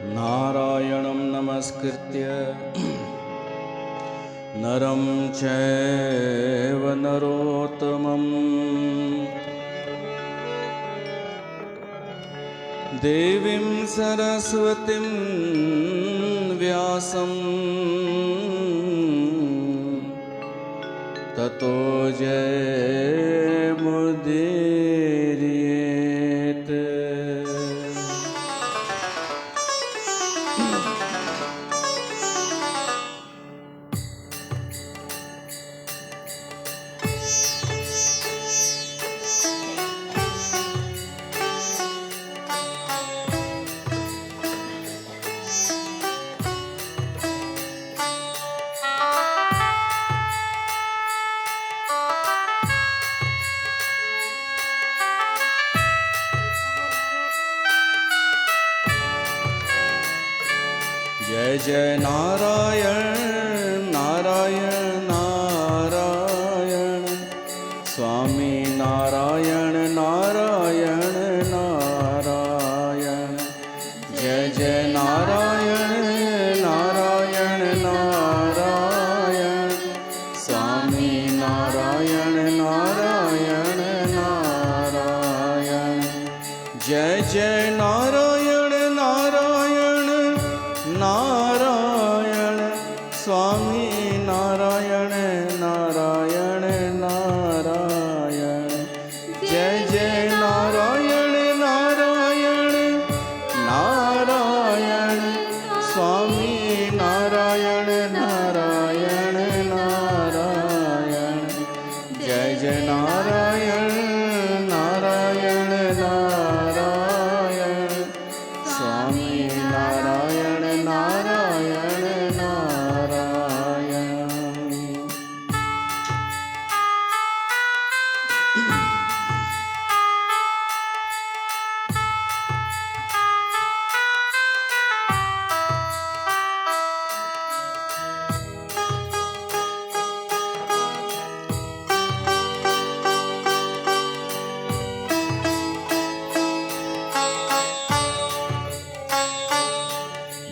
नारायणं नमस्कृत्य नरं चैव नरोत्तमं देवीं सरस्वतीं व्यासं ततो जयमुदीरयेत्। जय जय नारायण नारायण नारायण स्वामी नारायण नारायण नारायण। जय जय नारायण नारायण नारायण स्वामी नारायण नारायण नारायण। जय जय नारायण नारायण नारायण स्वामी नारायण नारायण नारायण। जय जय नारायण नारायण नारायण स्वामी नारायण नारायण नारायण। जय जय नारायण नारायण नारायण स्वामी नारायण नारायण नारायण।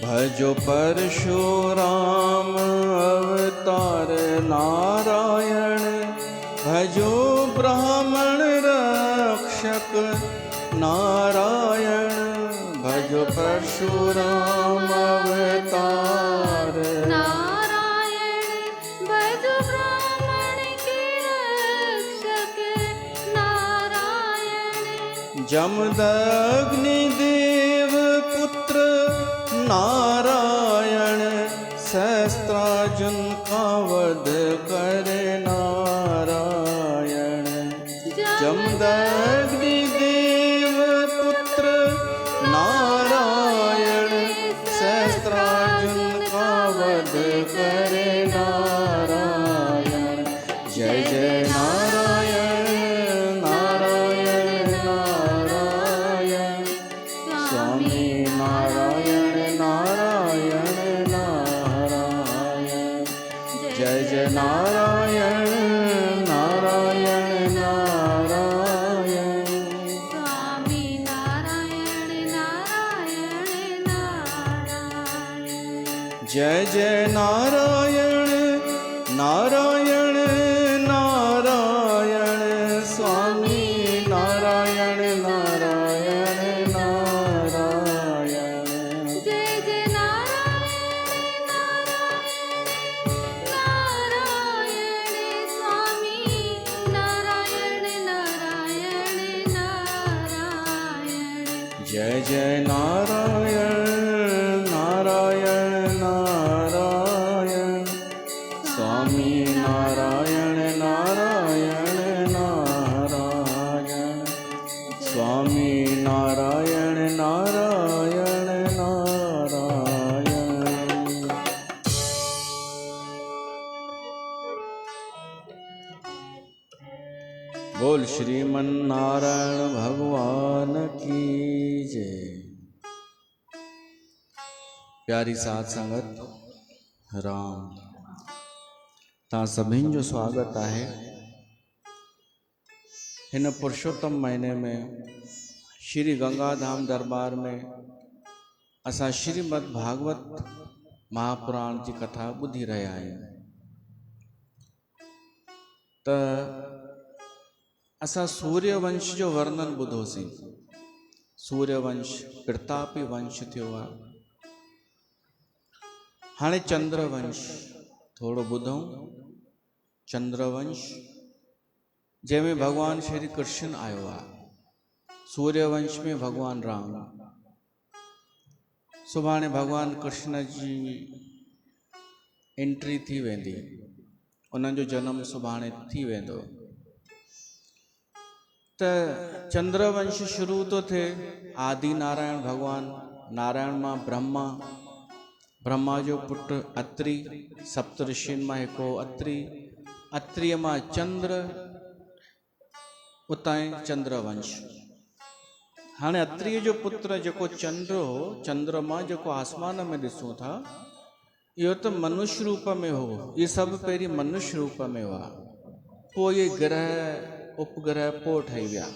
भजो परशुराम अवतार नारायण, भजो ब्राह्मण रक्षक नारायण। भजो परशुराम अवतार नारायण, भजो ब्राह्मण के रक्षक नारायण। जमदग्नि देव पुत्र नारायण, सहस्त्रार्जुन का वध करे नारायण। जमदग्नि देव पुत्र नारायण, सहस्त्रार्जुन का वध करे नारायण। जय जय नारायण नारायण नारायण स्वामी नारायण नारायण नारायण। जय जय नारायण नारायण नारायण स्वामी नारायण नारायण नारायण। जय जय नारायण नारायण नारायण स्वामी नारायण नारायण नारायण। जय जय नारायण नारायण स्वामी नारायण नारायण नारायण। जय जय नारायण नारायण नारायण स्वामी नारायण नारायण नारायण। स्वामी नारायण नारायण नारायण। बोल श्रीमन नारायण भगवान की जय। प्यारी साथ संगत राम तव्हां सभिनि जो स्वागत आहे हिन पुरुषोत्तम महीने में श्री गंगाधाम दरबार में असां श्रीमद् भागवत महापुराण जी कथा ॿुधी रहिया आहियूं। त असां सूर्यवंश जो वर्णन ॿुधोसीं। सूर्यवंश प्रतापी वंश थियो आहे। हाणे चंद्रवंश थोड़ो ॿुधूं। चंद्रवंश जंहिंमें भगवान श्री कृष्ण आयो आहे। सूर्यवंश में भगवान राम। सुभाणे भगवान कृष्ण जी एंट्री थी वेंदी। उन्हनि जो जन्म सुभाणे थी वेंदो। त चंद्रवंश शुरू तो थिए। आदि नारायण भगवान, नारायण मां ब्रह्मा, ब्रह्मा जो पुटु अत्रि, सप्त ऋषियुनि मां हिकिड़ो अत्रि, अत्रिय मां चंद्र, उतां चंद्रवंश। हाणे अत्रिय जो पुत्र जेको चंद्र हो, चंद्रमा जेको आसमान में ॾिसूं था, इहो त मनुष्य रूप में हो। ये सभु पहिरीं मनुष्य रूप में हुआ। पोइ ये ग्रह उपग्रह पोइ ठही विया।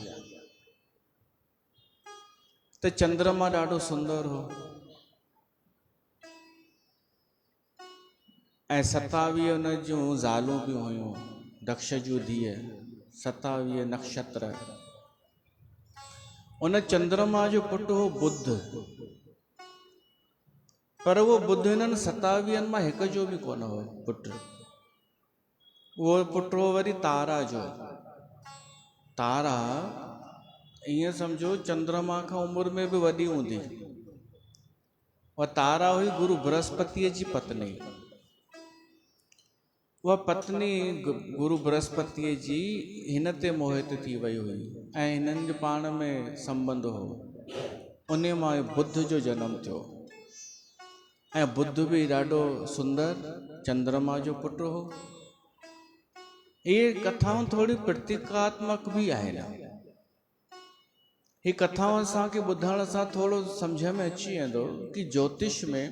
त चंद्रमा ॾाढो सुंदर हो ऐं 27 उन जूं ज़ालूं बि हुयूं। दक्ष जूं धीअ 27 नक्षत्र। उन चंद्रमा जो पुटु हो बुध। पर वो बुध हिननि 27 मां हिक जो बि कोन हो पुटु। उहो पुटु हो वरी तारा जो। तारा ईअं सम्झो चंद्रमा खां उमिरि में बि वॾी हूंदी। उहा तारा हुई गुरु बृहस्पतिअ जी पत्नी। उहा पत्नी गुरु बृहस्पतिअ जी हिन ते मोहित थी वई हुई ऐं हिननि जो पाण में संबंध हो। उन मां बुद्ध जो जनम थियो ऐं बुद्ध बि ॾाढो सुंदर चंद्रमा जो पुटु हो। इहे कथाऊं थोड़ी प्रतीकात्मक बि आहिनि। ही कथाऊं असांखे ॿुधण सां थोड़ो सम्झ में अची वेंदो कि ज्योतिष में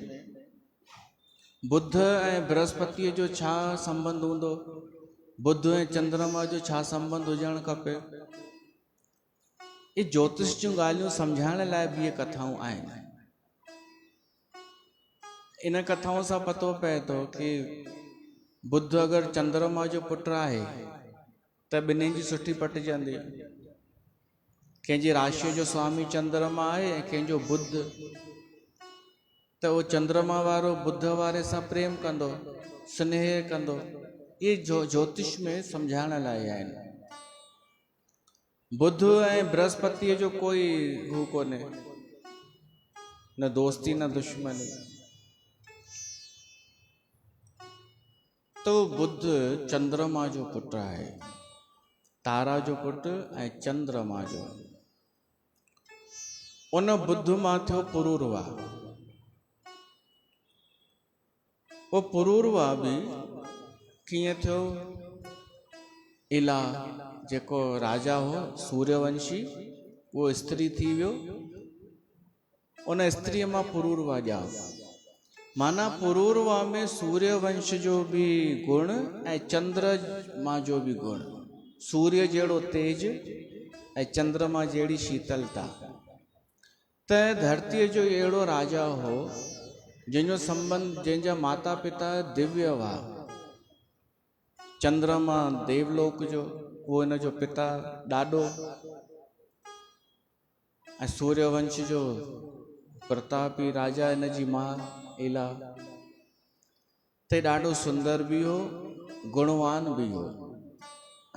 बुध ऐं बृहस्पतिअ जो छा संबंध हूंदो, बुध ऐं चंद्रमा जो छा संबंध हुजणु खपे। ये ज्योतिष जूं ॻाल्हियूं सम्झाइण लाइ बि इहे कथाऊं आहिनि। इन कथाउनि सां पतो पए थो कि बुध अगरि चंद्रमा जो पुटु आहे त ॿिन्हिनि जी सुठी पटिजंदी। कंहिंजी राशिअ जो स्वामी चंद्रमा आहे ऐं कंहिंजो बुध, त उहो चंद्रमा वारो बुध वारे सां प्रेम कंदो, स्नेह कंदो। ये ज्योतिष में सम्झाइण लाइ आहिनि। बुध ऐं बृहस्पतिअ जो कोई हू कोन्हे, न दोस्ती न दुश्मनी। तो बुध चंद्रमा जो पुटु आहे, तारा जो पुटु ऐं चंद्रमा जो। उन बुध मां थियो पुरूरवा। वो पुरूरवा बि कीअं थियो? इला जेको राजा हो सूर्यवंशी, वो स्त्री थी वियो। उन स्त्रीअ मां पुरूरवा ॼाओ। माना पुरूरवा में सूर्यवंश जो भी गुण ऐं चंद्रमा जो भी गुण। सूर्य जहिड़ो तेज ऐं चंद्रमा जहिड़ी शीतलता। त धरतीअ जो अहिड़ो राजा हो जंहिंजो संबंध, जंहिंजा माता पिता दिव्य हुआ। चंद्रमा देवलोक जो, वो हिन जो पिता ॾाॾो, ऐं सूर्यवंश जो प्रतापी राजा हिन जी मां इला। ते ॾाढो सुंदर भी हो, गुणवान भी हो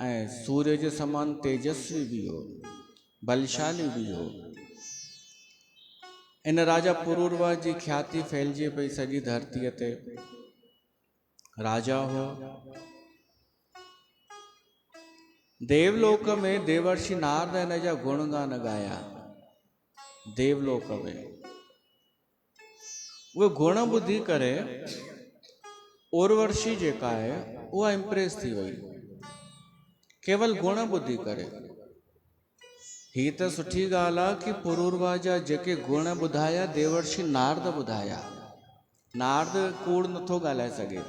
ऐं सूर्य जे समान तेजस्वी भी हो, बलशाली भी हो। इन राजा पुरूरवा जी ख्याति फैलिजे पई सॼी धरतीअ ते। राजा हो। देवलोक में देवर्षि नारद हिन जा गुणगान ॻाया। देवलोक में उहे गुण ॿुधी करे उर्वशी जेका आहे उहा इम्प्रेस थी वई। केवल गुण ॿुधी करे। ही त सुठी ॻाल्हि आहे कि पुरूरवा जा जेके गुण ॿुधाया देवर्षि नारद ॿुधाया। नारद कूड़ नथो ॻाल्हाए सघे।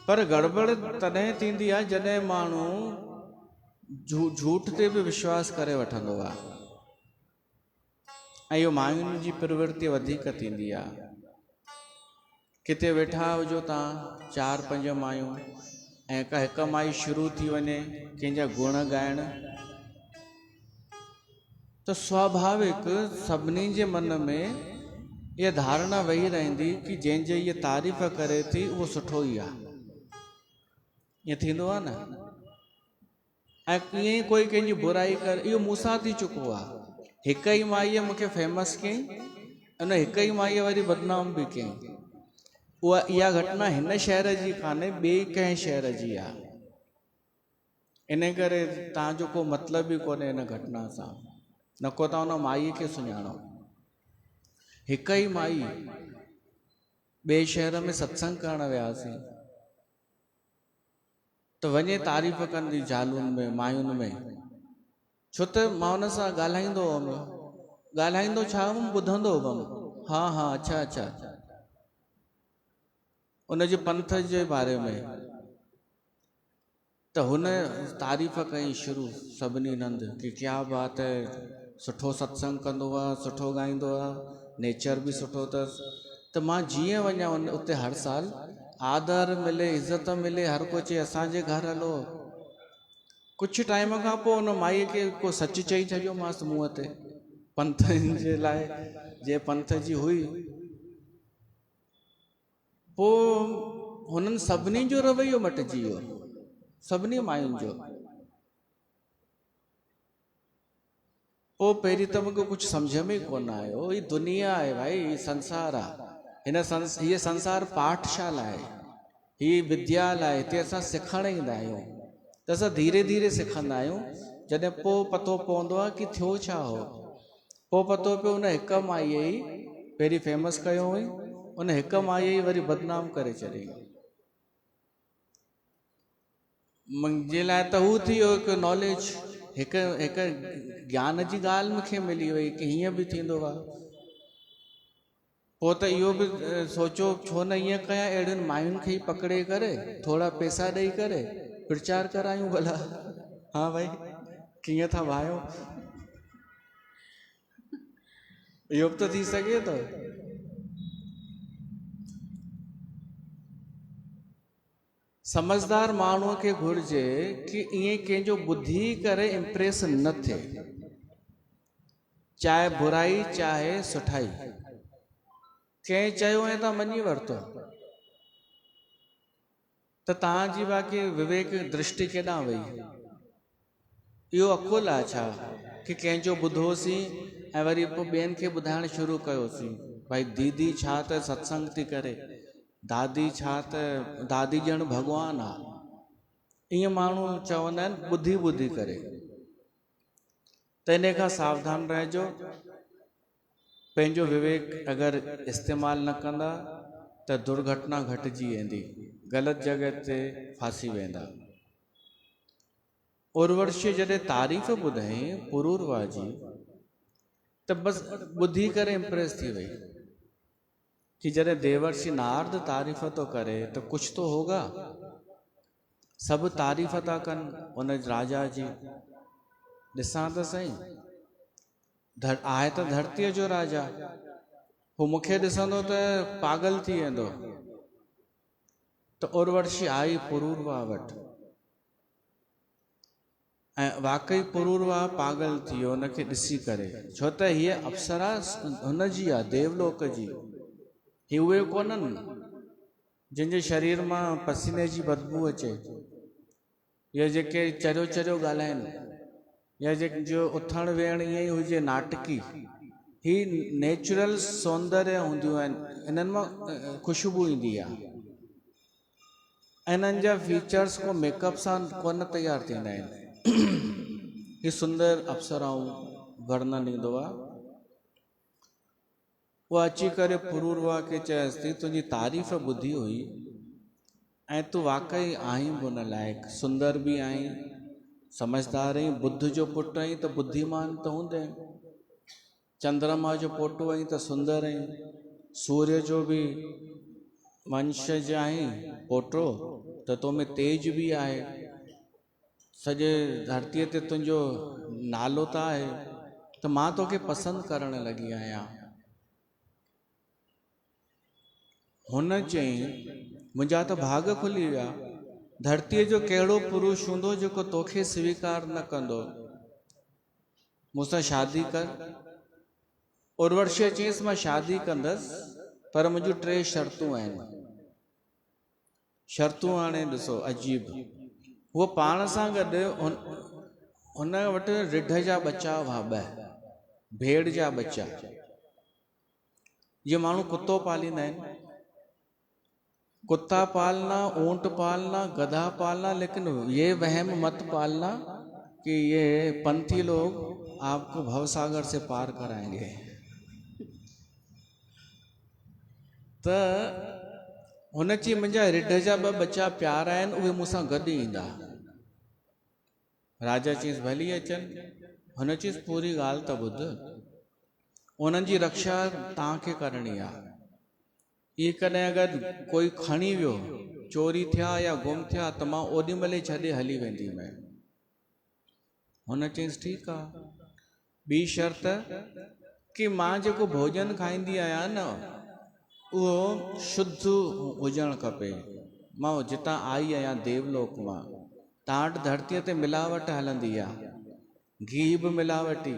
पर गड़बड़ तॾहिं थींदी आहे जॾहिं माण्हू झूठ ते बि विश्वास करे वठंदो आहे ऐं इहो मायुनि जी प्रवृत्ति वधीक थींदी आहे। किथे वेठा हुजो तव्हां 4-5 मायूं ऐं हिकु माई शुरू थी वञे कंहिंजा गुण ॻाइण, त स्वाभाविक सभिनी जे मन में इहा धारणा वेही रहंदी कि जंहिंजे इहा तारीफ़ करे थी उहो सुठो ई आहे। ईअं थींदो आहे न। ऐं ईअं ई कोई कंहिंजी बुराई करे, इहो मूंसां थी चुको आहे। हिक ई माईअ मूंखे फेमस कयईं, उन हिक ई माईअ वरी बदनाम बि कयईं। इहा घटना हिन शहर जी कान्हे, ॿिए कंहिं शहर जी आहे। इन करे तव्हांजो को मतिलबु ई कोन्हे हिन घटना सां, न को तव्हां हुन माईअ खे सुञाणो। हिक ई माई ॿिए शहर में सत्संग करणु वियासीं, त वञे तारीफ़ कंदी ज़ालुनि में, मायुनि में। छो त मां हुन सां ॻाल्हाईंदो हुअमि, ॻाल्हाईंदो छा हुअमि, ॿुधंदो हुअमि। हा हा, अच्छा अच्छा, उनजे पंथ जे बारे में। त हुन तारीफ़ कई शुरू सभिनी हंधि कि क्या बात है, सुठो सत्संग कंदो आहे, सुठो ॻाईंदो आहे, नेचर बि सुठो अथसि। त मां जीअं वञा उते हर साल आदर मिले, इज़त मिले, हर को चए असांजे घर हलो। कुझु टाइम खां पोइ हुन माईअ खे को सच चई छॾियोमांसि मुंहं ते, पंथ जे लाइ, जे पंथ जी हुई। पोइ हुननि सभिनी जो रवैयो मटिजी वियो, सभिनी मायुनि जो। पोइ पहिरीं त मूंखे कुझु सम्झ में ई कोन आयो। ही दुनिया आहे भाई, ही संसार आहे। हीअ संसार पाठशाला आहे, ही विद्यालय आहे। हिते असां सिखणु ईंदा आहियूं, त असां धीरे धीरे सिखंदा आहियूं। जॾहिं पोइ पतो पवंदो आहे कि थियो छा हो। पोइ पतो पियो हुन हिक माईअ ई पहिरीं फेमस कयो हुई, उन हिक माईअ ई वरी बदनाम करे छॾियईं। मुंहिंजे लाइ त हू थी वियो हिकु नॉलेज, हिकु ज्ञान जी ॻाल्हि मूंखे मिली वई कि हीअं बि थींदो आहे। पोइ त इहो बि सोचो, छो न ईअं कयां, अहिड़ियुनि मायुनि खे ई पकिड़े करे थोरा पैसा ॾेई करे प्रचार करायूं भला। हा भाई, कीअं था भायो, इहो बि त थी सघे थो। समझदार माण्हूअ खे घुर्जे कि ईअं कंहिंजो ॿुधी करे इम्प्रेस न थिए, चाहे बुराई चाहे सुठाई। कंहिं चयो ऐं तव्हां मञी वरितो, त तव्हांजी बाक़ी विवेक दृष्टि केॾां वई। इहो अकुल आहे छा कि कंहिंजो ॿुधोसीं ऐं वरी पोइ ॿियनि खे ॿुधाइणु शुरू कयोसीं। भाई दीदी छा त सत्संग थी करे, दादी छा त दादी ॼण भॻवान आहे। ईअं माण्हू चवंदा आहिनि ॿुधी ॿुधी करे। त इन खां सावधान रहिजो। पंहिंजो विवेक अगरि इस्तेमालु न कंदा त दुर्घटना घटिजी वेंदी, ग़लति जॻह ते फासी वेंदा। उर्वशी जॾहिं तारीफ़ ॿुधाई पुरूरवा जी, त बसि ॿुधी करे इम्प्रेस थी वई कि जॾहिं देवर्षि नारद तारीफ़ थो करे त कुछ तो होगा। सभु तारीफ़ था कनि उन राजा जी। ॾिसां त सही, आहे त धरतीअ जो राजा, हू मूंखे ॾिसंदो त पागल थी वेंदो। त उर्वशी आई पुरूरवा वटि, ऐं वाकई पुरूरवा पागल थी वियो हुनखे ॾिसी करे। छो त हीअ अप्सरा हुनजी आहे, देवलोक जी। ही उहे कोन्हनि जिन जे शरीर मां पसीने जी बदबू अचे, या जेके चरियो चरियो ॻाल्हाइनि, या जो उथण वेहण ईअं ई हुजे नाटकी। ही नेचुरल सौंदर्य हूंदियूं आहिनि, इन्हनि मां ख़ुशबू ईंदी आहे। इन्हनि जा फीचर्स को मेकअप सां कोन तयारु थींदा आहिनि। ही सुंदर अप्सराऊं वर्णन ईंदो आहे। उहा अची करे पुरूरवा खे चयसि थी, तुंहिंजी तारीफ़ ॿुधी हुई ऐं तूं वाकई आहीं बि उन लाइक़ु, सुंदर बि आहीं, समझदार आहीं। बुद्ध जो पुटु आहीं त बुद्धिमान त हूंदे, चंद्रमा जो पोटो आहीं त सुंदर आहीं, सूर्य जो बि वंशज आहीं पोटो त तो में तेज बि आहे, सॼे धरतीअ ते तुंहिंजो नालो त आहे। तो मां तोखे पसंदि करण लॻी आहियां। हुन चयईं मुंहिंजा त भाग खुली विया, धरतीअ जो कहिड़ो पुरुष हूंदो जेको तोखे स्वीकार न कंदो, मूंसां शादी कर। उर्वशी चयईंसि मां शादी कंदसि, पर मुंहिंजूं 3 शर्तूं आहिनि। शर्तूं हाणे ॾिसो अजीब, उहो पाण सां गॾु हुन वटि रिढ जा बच्चा हुआ 2, भेड़ जा बच्चा। जीअं माण्हू कुतो पालींदा आहिनि, कुत्ता पालना, ऊंट पालना, गधा पालना, लेकिन ये वहम मत पालना कि ये पंथी लोग आपको भवसागर से पार कराएंगे। त हुन चई मुंहिंजा रिढ जा 2 बच्चा प्यारा आहिनि, उहे मूंसां गॾु ईंदा। राजा चयईंसि भली अचनि। हुन चयईंसि पूरी ॻाल्हि त ॿुध, उन्हनि जी रक्षा तव्हांखे करणी आहे। ये कॾहिं अगरि कोई खणी वियो, चोरी थिया या गुम थिया, त मां ओॾी महिल ई छॾे हली वेंदी मैं। हुन चयईंसि ठीकु आहे। ॿी शर्त कि मां जेको भोजन खाईंदी आहियां न, उहो शुद्ध हुजणु खपे। मां जितां आई आहियां देवलोक मां, तव्हां वटि धरतीअ ते मिलावट हलंदी आहे, घी बि मिलावटी,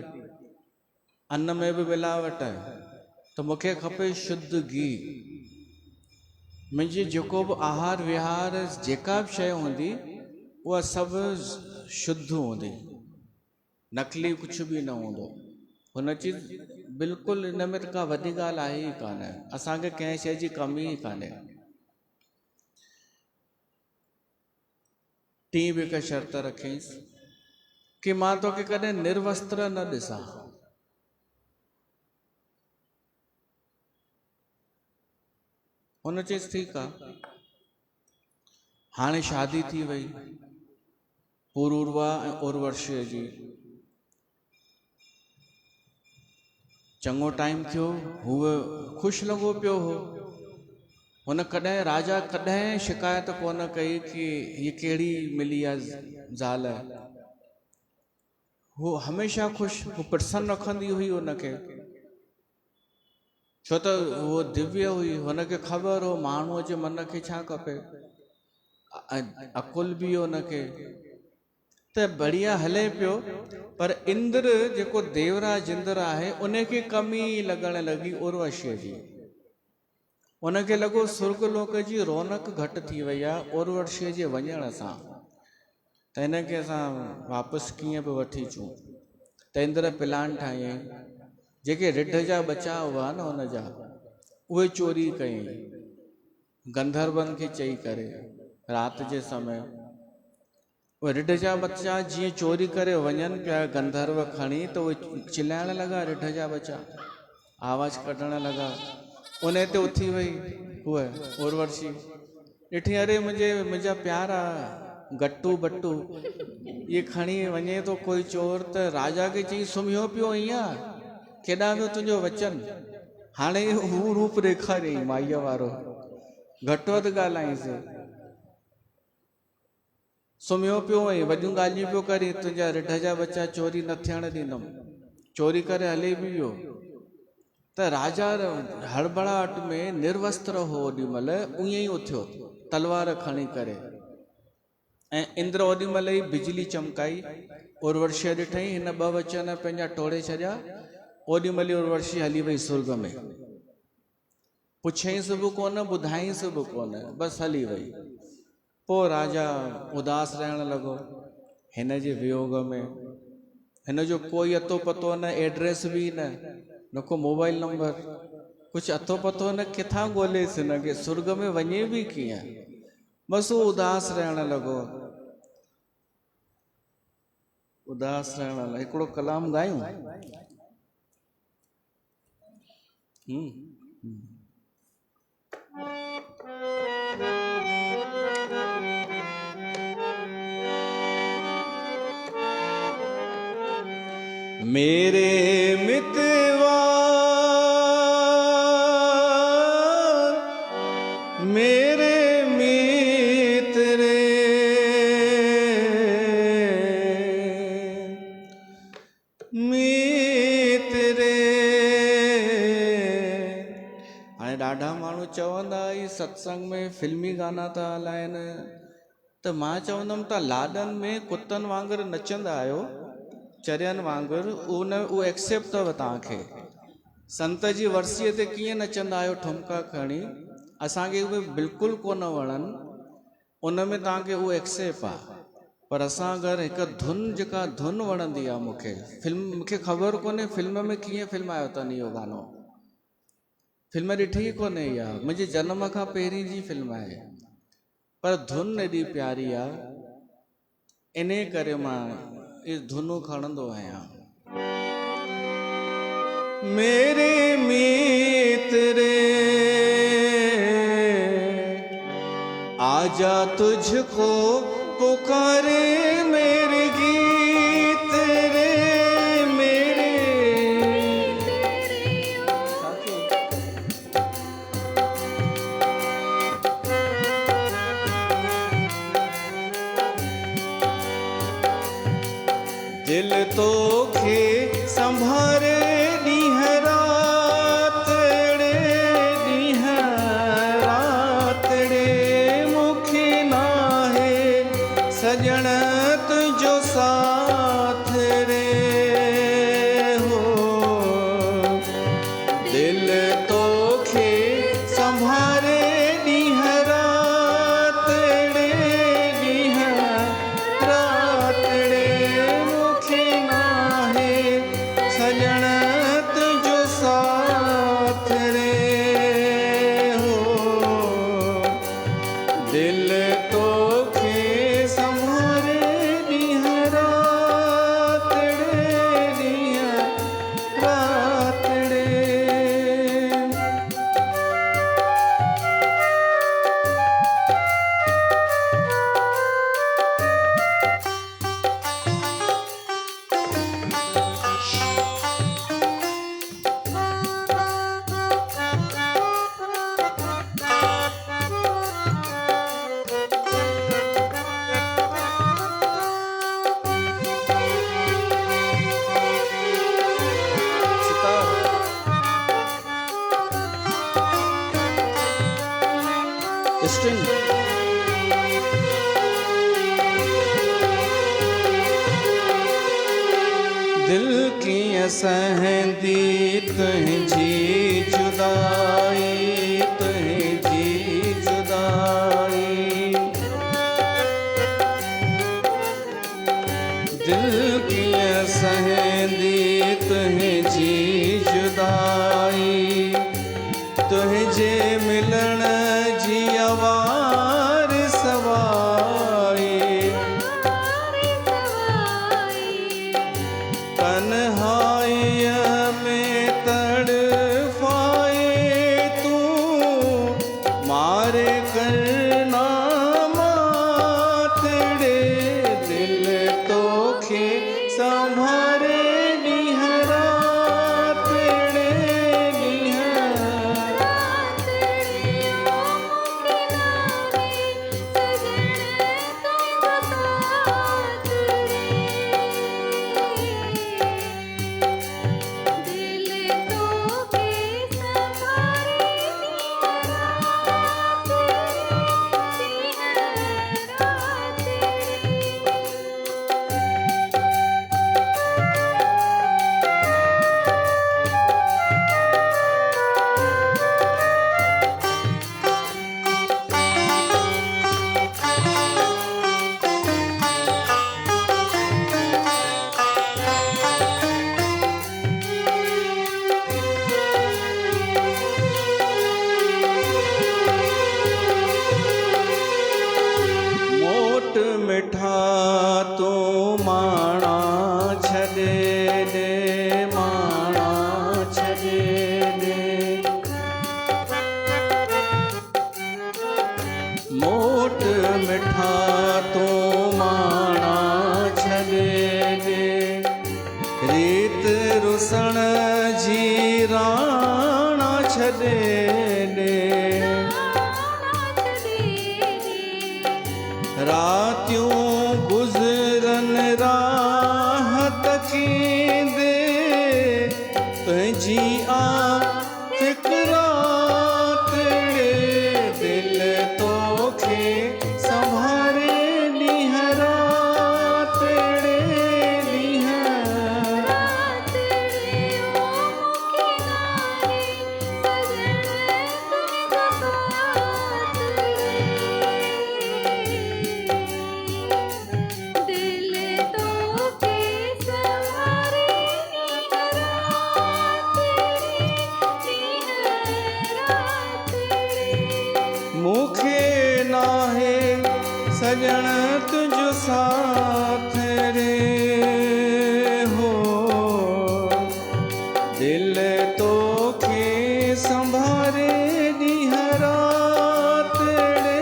अन्न में बि मिलावट, त मूंखे खपे शुद्ध घी। मुंहिंजी जेको बि आहार विहार जेका बि शइ हूंदी, उहा सभु शुद्ध हूंदी, नकली कुझु बि न हूंदो। हुन चीज बिल्कुलु इन में त का वॾी ॻाल्हि आहे ई कान, असांखे कंहिं शइ जी कमी ई कान्हे। टी बि हिकु शर्त रखियईंसि कि मां तोखे कॾहिं निर्वस्त्र न ॾिसां। हुन चयईंसि ठीकु आहे। हाणे शादी थी वई पुरूरवा ऐं उर्वशीअ जी। चङो टाइम थियो, हूअ ख़ुशि लॻो पियो हो। हुन कॾहिं राजा कॾहिं शिकायत कोन कई कि हीअ कहिड़ी मिली आहे ज़ाल। हू हमेशह ख़ुशि, हू प्रसन्न रखंदी हुई हुनखे, छो त उहो दिव्य हुई। हुनखे ख़बर हो माण्हूअ जे मन खे छा खपे, अकुल बि हुनखे, त बढ़िया हले पियो। पर इंद्र जेको देवराज इंद्र आहे, उनखे कमी लॻण लॻी उर्वशीअ जी। उनखे लॻो सुर्गलोक जी रौनक घटि थी वई आहे उर्वशीअ जे वञण सां, त हिनखे असां वापसि कीअं बि वठी अचूं। त इंद्र प्लान ठाहियईं, जेके रिढ जा बच्चा हुआ न हुनजा, उहे चोरी कयईं गंधर्वनि खे चई करे। राति जे समय उहे रिढ जा बच्चा जीअं चोरी करे वञनि पिया गंधर्व खणी, त उहे चिल्लाइण लॻा, रिढ जा बच्चा आवाज़ कढण लॻा। उन ते उथी वई उहा उर्वशी, ॾिठी अरे मुंहिंजा प्यारा गट्टू बट्टू ये खणी वञे थो कोई चोर। त राजा खे चई सुम्हियो पियो ईअं, केॾां वियो तुंहिंजो वचन। हाणे हू रूप ॾेखारियईं माईअ वारो, घटि वधि ॻाल्हाईंसि। सुम्हियो पियो ऐं वॾियूं ॻाल्हियूं पियो करे, तुंहिंजा रिढ जा बच्चा चोरी न थियण ॾींदुमि, चोरी करे हले बि वियो। त राजा हड़बड़ाहट में निर्वस्त्र हो ओॾी महिल, उअं ई उथियो तलवार खणी करे, ऐं इंद्र ओॾी महिल ई बिजली चमकाई। उर्वशीअ ॾिठई हिन 2 वचन पंहिंजा टोड़े छॾिया। ओॾी महिल उर्वशी हली वई सुर्ग में, पुछईंसि बि कोन, ॿुधाईंसि बि कोन, बसि हली वई। पोइ राजा उदास रहण लॻो हिन जे वियोग में। हिन जो कोई अतो पतो न, एड्रेस बि न को मोबाइल नंबर, कुझु अतो पतो न, किथां ॻोल्हेसि हिनखे, सुर्ग में वञे बि कीअं। बसि उहो उदास रहण लॻो, उदास रहण लॻो। हिकिड़ो कलाम ॻायूं? मेरे मितवा मेरे मित्र मेरे हाणे ॾाढा माण्हू चवंदा ई सत्संग में फिल्मी गाना था हलाइनि, त मां चवंदुमि तव्हां लाॾनि में कुतनि वांगुरु नचंदा आहियो, चरियनि वांगुरु, उहो एक्सेप्ट अथव तव्हांखे। संत जी वर्सीअ ते कीअं नचंदा आहियो ठुमका खणी, असांखे उहे बिल्कुलु कोन वणनि, उन में तव्हांखे उहो एक्सेप्ट आहे। पर असां अगरि हिकु धुन, जेका धुन वणंदी आहे मूंखे ख़बर कोन्हे फिल्म में कीअं फिल्मायो अथनि इहो गानो, फिल्म ॾिठी कोन्हे इहा, मुंहिंजे जनम खां पहिरीं जी फिल्म आहे, पर धुन एॾी प्यारी आहे, इन करे मां इहे धुनूं खणंदो आहियां। मेरे मित्र आजा तुझको पुकारे मेरे गीत रे, मेरे दिल तो खे संभारे ॾींहं रात रे, मूंखे नाहे सजण तुंहिंजो साथ रे हो, दिल तोखे संभारे ॾींहं रात रे, मूंखे नाहे सजण तुंहिंजो साथ रे हो, दिल तोखे संभारे ॾींहं रात रे। स्ट्रिंग दिल कीअं सहंदी तुंहिंजी जुदाई, तुंहिंजी जुदाई, दिल कीअं सहंदी तुंहिंजी जुदाई, तुंहिंजे मिलण जी आवार सवाई, तन्हाईअ में तड़फाए तूं, मारे करना मातड़े, दिल तोखे संभारे ॾींहं रात रे, मिठा तू माणा छॾे ॾे, माणा छॾे ॾे, मोट मिठा तू माणा छॾे ॾे, रीत रुसण जी राणा छॾे ॾे, रातियूं गुज़रन राह तकींदे, तुंहिंजी आ फिक्रा सजण तुझो साथ रे हो, दिल तो के संभारे ॾींह रात रे,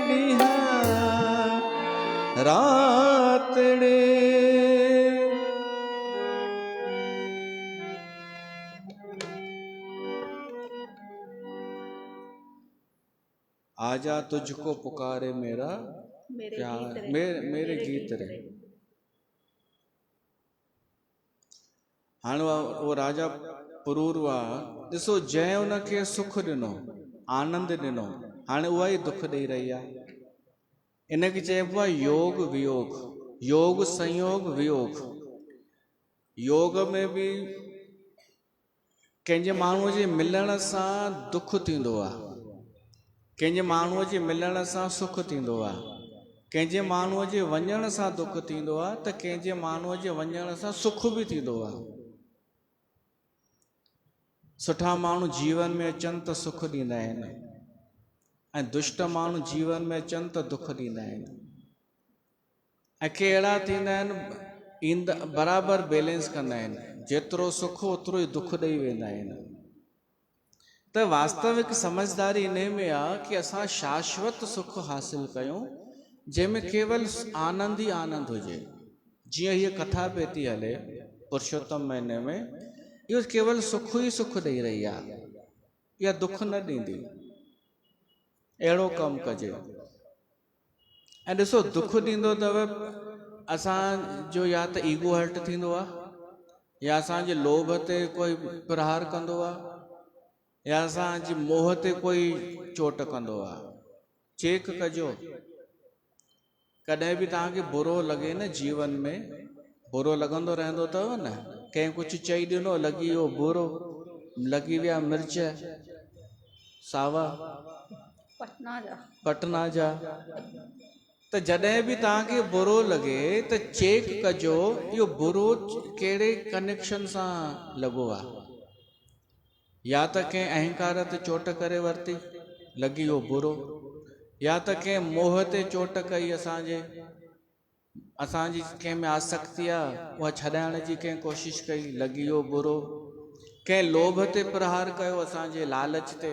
ॾींह रात रे। आजा तुझको पुकारे मेरा प्यार, मेरे गीत रे। हाणे वो राजा पुरूरवा ॾिसो जंहिं उनखे सुख ॾिनो, आनंद ॾिनो, हाणे उहा ई दुख ॾेई रही आहे। इनखे चइबो आहे योग वियोग, योग संयोग वियोग। योग में बि कंहिंजे माण्हूअ जे मिलण सां दुख थींदो आहे, कंहिंजे माण्हूअ जे मिलण सां सुख थींदो आहे, कंहिंजे माण्हूअ जे वञण सां दुख थींदो आहे, त कंहिंजे माण्हूअ जे वञण सां सुख बि थींदो आहे। सुठा माण्हू जीवन में अचनि त सुख ॾींदा आहिनि, ऐं दुष्ट माण्हू जीवन में अचनि त दुख ॾींदा आहिनि। ऐं के अहिड़ा थींदा आहिनि ईंदा बराबरि बैलेंस कंदा आहिनि, जेतिरो सुख ओतिरो ई दुख ॾेई वेंदा आहिनि। त वास्तविक समझदारी इन में आहे कि असां शाश्वत सुख हासिल कयूं, जंहिंमें केवल आनंद ई आनंद हुजे। जीअं हीअ कथा पई थी हले पुरुषोत्तम महीने में, इहो केवल सुख ई सुख ॾेई रही आहे, इहा दुख न ॾींदी। अहिड़ो कमु कजे। ऐं ॾिसो दुख ॾींदो अथव असांजो या त ईगो हर्ट थींदो आहे, या असांजे लोभ ते कोई प्रहार कंदो आहे, या असांजी मोह ते कोई चोट कंदो आहे। चेक कजो, कॾहिं बि तव्हांखे बुरो लॻे न जीवन में, बुरो लॻंदो रहंदो अथव न, कंहिं कुझु चई ॾिनो लॻी वियो बुरो, लॻी विया मिर्च सावा पटना जा। त जॾहिं बि तव्हांखे बुरो लॻे त चेक कजो इहो बुरो कहिड़े कनेक्शन सां लॻो आहे। या त कंहिं अहंकार ते चोट करे वरिती, लॻी वियो बुरो, या त कंहिं मोह ते चोट कई, असांजी कंहिं में आसक्ति आहे उहा छॾाइण जी कंहिं कोशिशि कई, लॻी वियो बुरो। कंहिं लोभ ते प्रहार कयो, असांजे लालच ते,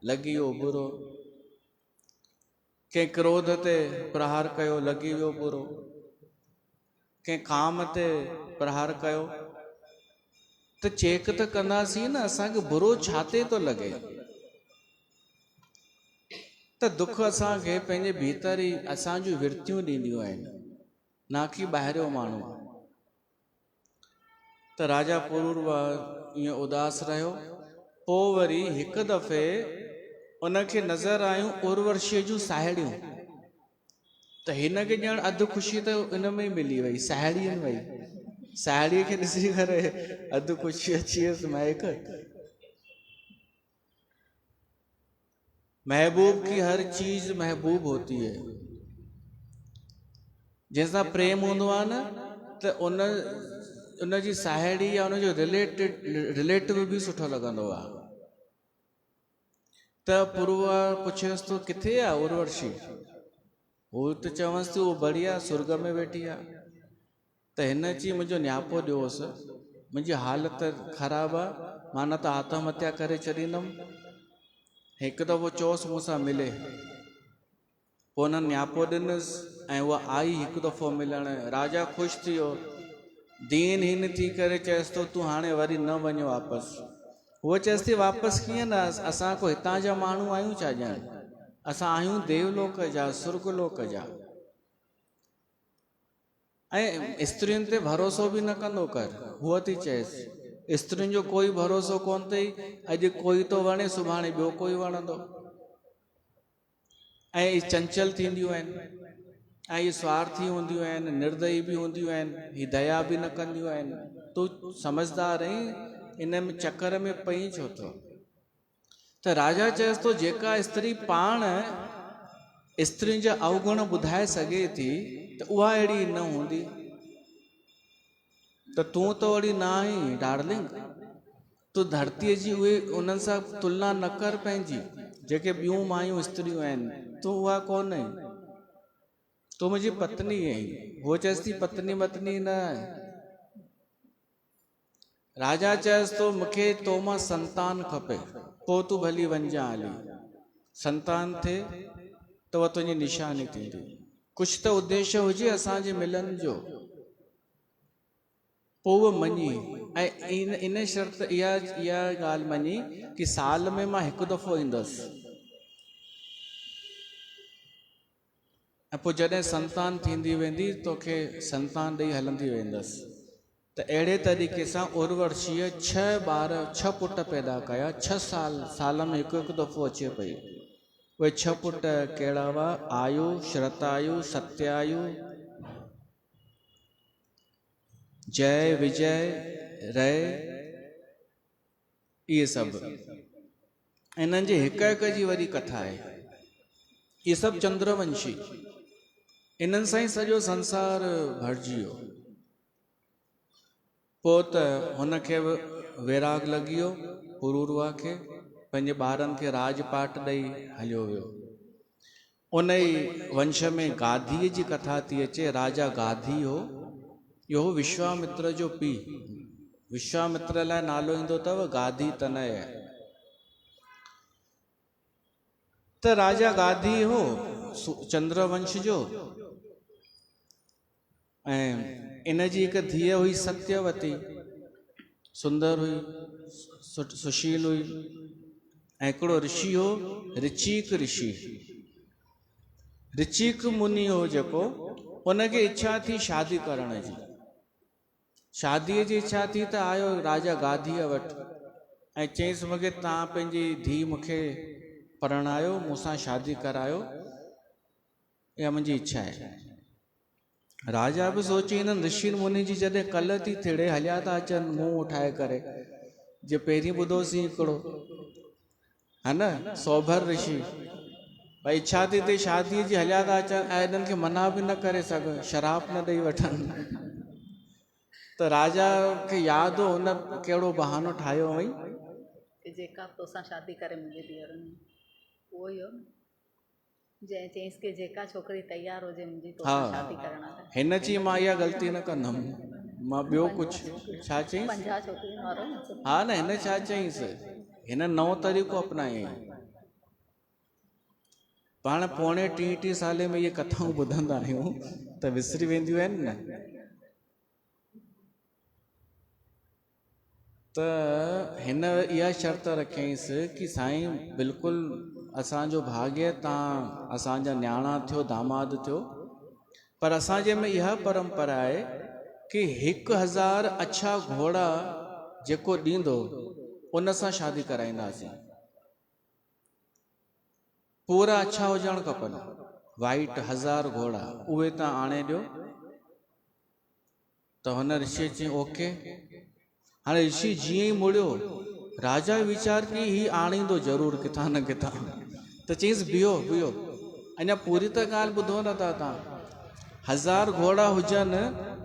लॻी वियो बुरो। कंहिं क्रोध ते प्रहार कयो, लॻी वियो बुरो। कंहिं काम ते प्रहार कयो, त चेक त कंदासीं न असांखे बुरो छाते थो लॻे। त दुख असांखे पंहिंजे भीतर ई असांजूं वृत्तियूं ॾींदियूं आहिनि, ना कि ॿाहिरियों माण्हू। त राजा पुरूरवा ईअं उदास रहियो। पोइ वरी हिकु दफ़े उनखे नज़र आयूं उर्वशीअ जूं साहेड़ियूं। त हिनखे ॼण अधु ख़ुशी त इन में ई मिली वई, साहेड़ियुनि वई, साहेड़ीअ खे ॾिसी करे अधु ख़ुशी अची वियसि। महक महबूब की हर चीज महबूब होती है। जैसा प्रेम हूंदो आहे न, त उनजी साहेड़ी या उनजो रिलेटिव बि सुठो लॻंदो आहे। त पुरूरवा पुछियोसि तो किथे आहे उर्वशी? हू त चवंसि थी उहो बढ़िया स्वर्ग में वेठी आहे। त हिन चई मुंहिंजो न्यापो ॾियोसि, मुंहिंजी हालत ख़राबु आहे, मां न त आत्महत्या करे छॾींदुमि। हिकु दफ़ो चयोसि मूंसां मिले। पोइ हुननि न्यापो ॾिनसि ऐं उहा आई हिकु दफ़ो मिलण। राजा ख़ुशि थी वियो, दीनहीन थी करे चएसि थो तूं हाणे वरी न वञो वापसि। उहो चएसि थी वापसि कीअं न, असां को हितां जा माण्हू आहियूं छा? ॼण असां आहियूं देवलोक जा, सुर्गलोक जा। ऐं स्त्रियुनि ते भरोसो बि न कंदो कर। हूअ थी चएसि स्त्रियुनि जो कोई भरोसो कोन अथई, अॼु कोई तो वणे सुभाणे ॿियो कोई वणंदो। ऐं इहे चंचल थींदियूं आहिनि, ऐं इहे स्वार्थी हूंदियूं आहिनि, निर्दयी बि हूंदियूं आहिनि, ही दया बि न कंदियूं आहिनि। तूं समझदार आहीं, इन में चकर में पई छो थो? त राजा चएसि थो जेका स्त्री पाण स्त्रियुनि जा अवगुण ॿुधाए सघे थी त उहा अहिड़ी न हूंदी। त तूं त वरी न आहीं डार्लिंग, तूं धरतीअ जी उहे उन्हनि सां तुलना न कर पंहिंजी, जेके ॿियूं मायूं स्त्रियूं आहिनि, तूं उहा कोन आहीं। तू मुंहिंजी पत्नी आहीं। वो चएसि थी पत्नी वतनी न आहे। राजा चएसि थो मूंखे तो मां संतान खपे, पोइ तूं भली वञजां हली। संतान थिए त उहा तुंहिंजी निशानी थींदी। कुझु त उद्देश्य हुजे असांजे मिलन जो, पोइ उहा मञी। ऐं इन शर्त इहा ॻाल्हि मञी कि साल में मां हिकु दफ़ो ईंदसि, ऐं पोइ जॾहिं संतान थींदी वेंदी तोखे संतान ॾेई हलंदी वेंदसि। त अहिड़े तरीक़े सां उर्वशीअ 6 पुट पैदा कया। 6 साल में हिकु दफ़ो अचे पई। उहे 6 पुट कहिड़ा हुआ? आयु, श्रतायु, सत्यायु, जय, विजय, रय, इहे सभु। इन्हनि जे हिक हिक जी वरी कथा आहे। इहे सभु चंद्रवंशी। इन्हनि सां ई सॼो संसार भरिजी वियो। पोइ त हुनखे वैराग लॻी वियो पुरूरवा खे, पंहिंजे ॿारनि खे राजपाट ॾेई हलियो वियो। उन ई वंश में गाधीअ जी कथा थी अचे। राजा गाधी हो, इहो विश्वामित्र जो पीउ। विश्वामित्र लाइ नालो ईंदो अथव गाधी तनय। त राजा गाधी हो चंद्रवंश जो, ऐं इन जी हिकु धीअ हुई सत्यवती, सुंदर हुई, सुशील हुई। ऐं हिकिड़ो ऋषि हो ऋचीक ऋषि। ऋचीक मुनि हो जेको, उनखे इच्छा थी शादी करण जी। शादीअ जी इच्छा थी त आयो राजा गाधीअ वटि ऐं चयईंसि मूंखे तव्हां पंहिंजी धीउ मूंखे परणायो, मूंसां शादी करायो, इहा मुंहिंजी इच्छा आहे। राजा बि सोची हिननि ऋषि मुनि जी जॾहिं कल्ह थी थिड़े हलिया था अचनि मुंहुं उठाए करे, जे पहिरीं ॿुधोसीं हिकिड़ो है न सौभर ऋषि, भई इच्छा थी थिए शादीअ जी हलिया था अचनि ऐं हिननि खे मना बि न करे सघनि, शराब न ॾेई वठनि। त राजा खे यादि हो हुन कहिड़ो बहानो ठाहियो हुई कि जेका तोसां शादी करे मुंहिंजे धीअरुनि में, उहो ई हो न, जंहिं चयईंसि कि जेका छोकिरी तयारु हुजे मुंहिंजी तोसां शादी करण लाइ। हिन चई मां इहा ग़लती न कंदुमि, मां ॿियो कुझु छा चयईंसि? 50 छोकिरियुनि वारो न। हा न, हिन छा चयईंसि? हिन नओं तरीक़ो अपनायईं। पाण पौणे 30 साले में इहे कथाऊं ॿुधंदा आहियूं त विसरी वेंदियूं आहिनि न। त हिन इहा शर्त रखियईंसि कि साईं बिल्कुलु असांजो भाग्य, तव्हां असांजा न्याणा थियो, दामाद थियो, पर असांजे में इहा परंपरा आहे कि 1000 अछा घोड़ा जेको ॾींदो उन सां शादी कराईंदासीं। पूरा अछा हुजणु खपनि, वाइट 1000 घोड़ा, उहे तव्हां आणे ॾियो। त हुन ऋषि चई ओके। हाणे ऋषि जीअं ई मुड़ियो, राजा वीचार की ही आणींदो ज़रूरु किथां न किथां। त चईंसि बीहो बीहो, अञा पूरी त ॻाल्हि ॿुधो नथा तव्हां। 1000 घोड़ा हुजनि,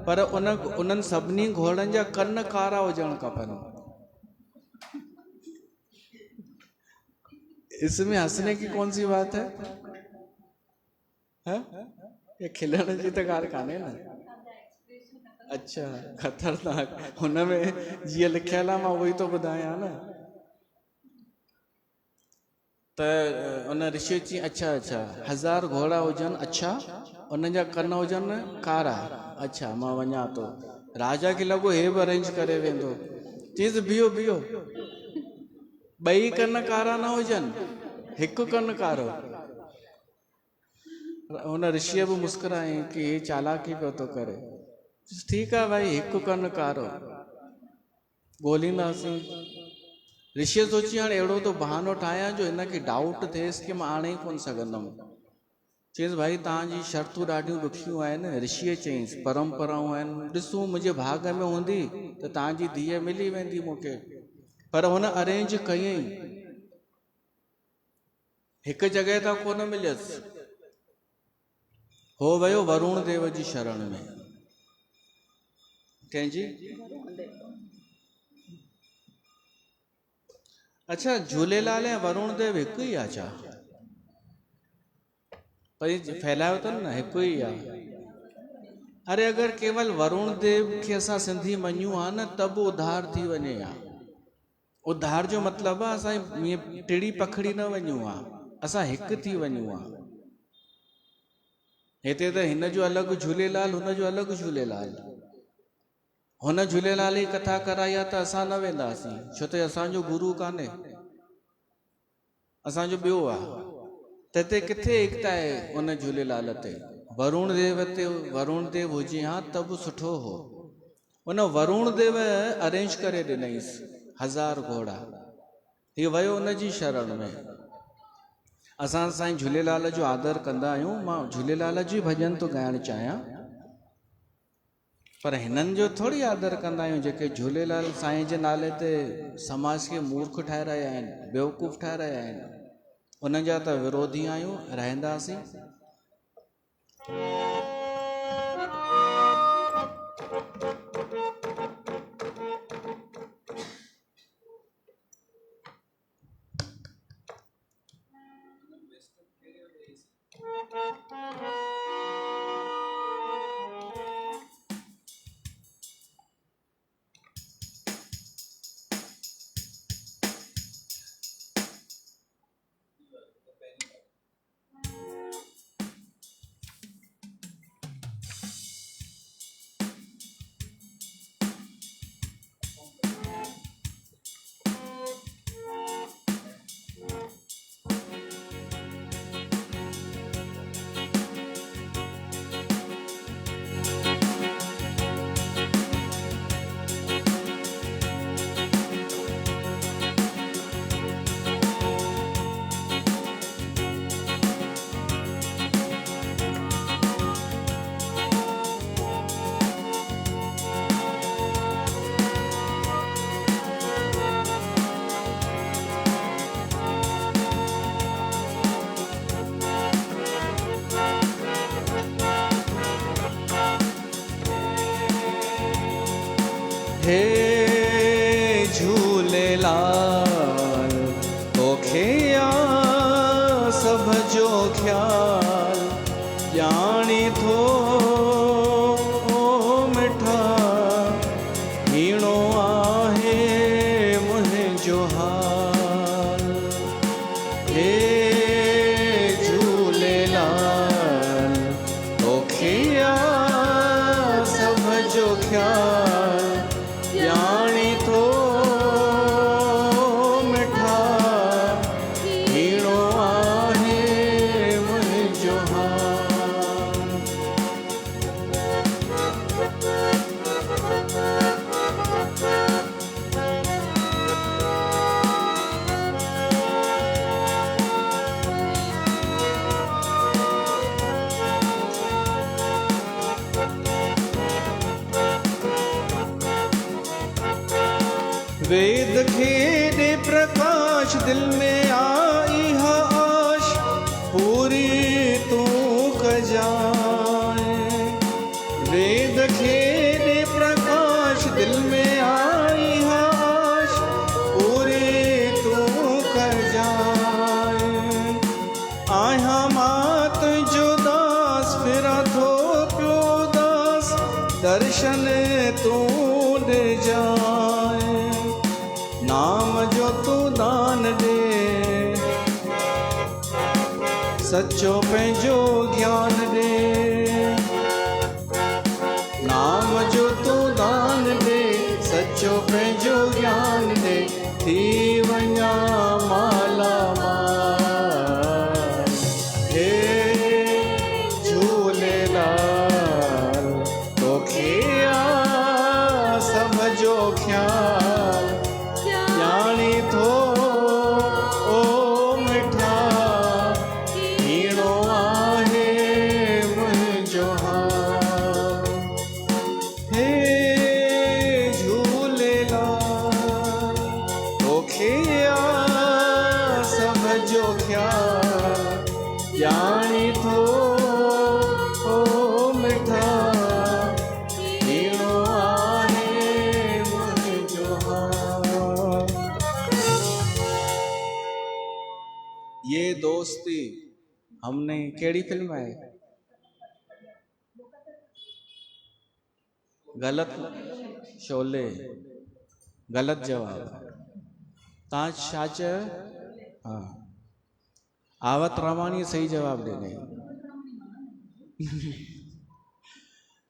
पर उन्हनि सभिनी घोड़नि जा कन कारा हुजणु खपनि। इसमें हंसने की कौन सी बात है? ये खिलण जी त ॻाल्हि कान्हे न। अच्छा, ख़तरनाक। हुनमें जीअं लिखियल आहे मां उहो ई थो ॿुधायां न। त उन ऋषि चई अच्छा अच्छा 1000 घोड़ा हुजनि अच्छा, उन जा कन हुजनि कारा। अच्छा मां वञा थो। राजा खे लॻो हे बि अरेंज करे वेंदो। चईसि बीहो बीहो, 2 कन कारा न हुजनि, 1 कन कारो। हुन ऋषिअ बि मुस्कुरायईं कि हे चालाकी पियो थो करे। ठीकु आहे भाई, 1 कन कारो ॻोल्हींदासीं। ऋषि सोची हाणे अहिड़ो तो बहानो ठाहियां जो हिनखे डाउट थिएसि कि मां आणे ई कोन सघंदुमि। चईंसि भाई तव्हांजी शर्तूं ॾाढियूं ॾुखियूं आहिनि। ऋषिअ चईंसि परंपराऊं आहिनि, ॾिसूं मुंहिंजे भाग में हूंदी त तव्हांजी धीअ मिली वेंदी मूंखे। पर हुन अरेंज कयईं, हिकु जॻह तां कोन मिलियसि, हो वियो वरुण देव जी शरण में। कंहिंजी? अच्छा, झूलेलाल ऐं वरुण देव हिकु ई आहे छा? पर ये फैलायो अथनि न हिकु ई आहे। अरे अगरि केवल वरुण देव खे असां सिंधी मञूं हा न त बि उधार थी वञे हा। उधार जो मतिलबु आहे असां ईअं टिड़ी पखड़ी न वञूं हा, असां हिकु थी वञूं हा। हिते त हिन जो अलॻि झूलेलाल, हुन जो अलॻि झूलेलाल। हुन झूलेलाल जी कथा कराई आहे त असां न वेंदासीं, छो त असांजो गुरू कान्हे, असांजो ॿियो आहे। त हिते किथे एकता आहे उन झूलेलाल ते? वरुण देव ते वरुण देव हुजे हा त बि सुठो हो। उन वरुण देव अरेंज करे ॾिनईसि 1000 घोड़ा, हीअ वियो उन जी शरण में। असां साईं झूलेलाल जो आदर कंदा आहियूं। मां झूलेलाल जी भॼन थो ॻाइणु चाहियां, पर हिननि जो थोरी आदर कंदा आहियूं जेके झूलेलाल साईं जे नाले ते समाज खे मूर्ख ठाहे रहिया आहिनि, बेवकूफ़ ठाहे रहिया आहिनि। उन्हनि जा त विरोधी आहियूं, रहंदासीं। हे झूलेलाल तोखे आ सभ जो ख्याल ॼाणी थो मिठा हीणो आहे मुंहिंजो हाल। हे झूलेलाल तोखे आ सभ जो ख्याल ॼाणी थो मिठा हीणो आहे मुंहिंजो हाल। वेद खे ॾे प्रकाश दिल में आई हा आश पूरी तूं कजाए। वेद खे ॾे प्रकाश दिल में आई हा आश पूरी तूं कजाए। आहियां मां तुंहिंजो दास फिरां थो पियो दास दर्शन तूं ॾिजाए। नाम जो तू दान दे सच्चो पंहिंजो ज्ञान दे। नाम जो तू दान दे सच्चो पंहिंजो ज्ञान दे थी वञा माला माल। हे झूलेलाल तोखे आ सभ जो ख्याल ॼाणी थो मिठा हीणो आहे मुंहिंजो हाल। हे झूलेलाल तोखे आ सभ जो ख्याल ॼाणी थो मिठा हीणो आहे मुंहिंजो हाल। ये दोस्ती हमने कहिड़ी फिल्म आहे? गलत, शोले, गलत जवाब। तव्हां छा चयो? हाँ, आवत रामाणी सही जवाब ॾिनई।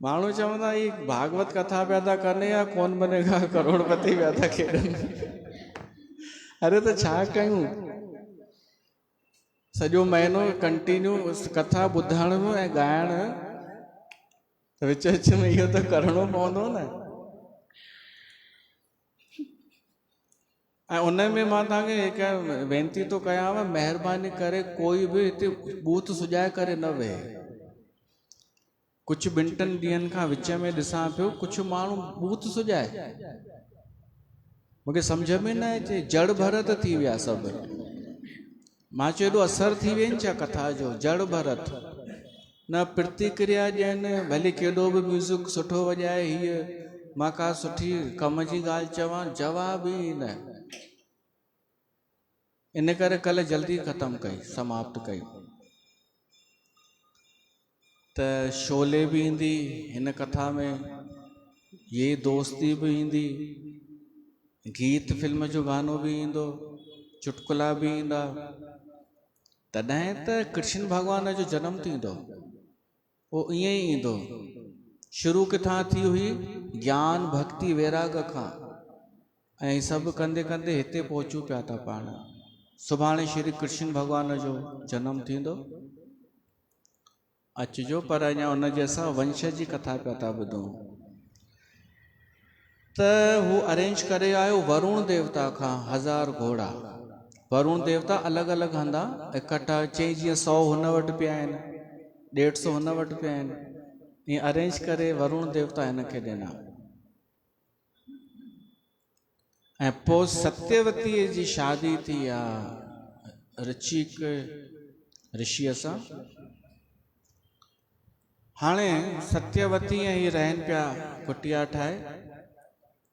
माण्हू चवंदा ही भागवत कथा पिया था कनि या कौन बनेगा करोड़पति पिया था खेॾनि। अरे त छा कयूं, सॼो महीनो कंटिन्यू कथा ॿुधण ऐं ॻाइण, विच विच में इहो त करिणो पवंदो न। ऐं उन में मां तव्हांखे हिकु वेनती थो कयांव, महिरबानी करे कोई बि हिते बूथ सुॼाए करे न वेहे। कुझु ॿिनि टिनि ॾींहंनि खां विच में ॾिसां पियो कुझु माण्हू बूथ सुॼाए, मूंखे सम्झ में न अचे, जड़ भरत थी विया सभु। मां चयो एॾो असरु थी वियनि छा कथा जो? जड़ भरत न प्रतिक्रिया ॾियनि, भले केॾो बि म्यूज़िक सुठो वॼाए, हीअ मां का सुठी कम जी ॻाल्हि चवां, जवाब ई न। इन करे कल्ह जल्दी ख़तमु कई, समाप्त कई। त शोले बि ईंदी हिन कथा में, ये दोस्ती बि ईंदी, गीत फिल्म जो गानो बि ईंदो, चुटकुला बि ईंदा। तॾहिं त कृष्ण भॻवान जो जनमु थींदो, उहो ईअं ई ईंदो। शुरू किथां थी हुई? ज्ञान भक्ति वैराग खां, ऐं सभु कंदे कंदे हिते पहुचूं पिया था पाण। सुभाणे श्री कृष्ण भॻवान जो जनमु थींदो, अचिजो। पर अञा उनजे असां वंश जी कथा पिया था ॿुधूं। त हू अरेंज करे आयो वरुण देवता खां 1000 घोड़ा। वरुण देवता अलॻि अलॻि हंधा इकट्ठा, चई जीअं 100 हुन वटि पिया आहिनि, 150 हुन वटि पिया आहिनि, ईअं अरेंज करे वरुण देवता हिनखे ॾिना। ऐं पोइ सत्यवतीअ जी शादी थी आहे ऋचिक ऋषिअ सां। हाणे सत्यवती ऐं हीअ रहनि पिया कुटिया ठाहे।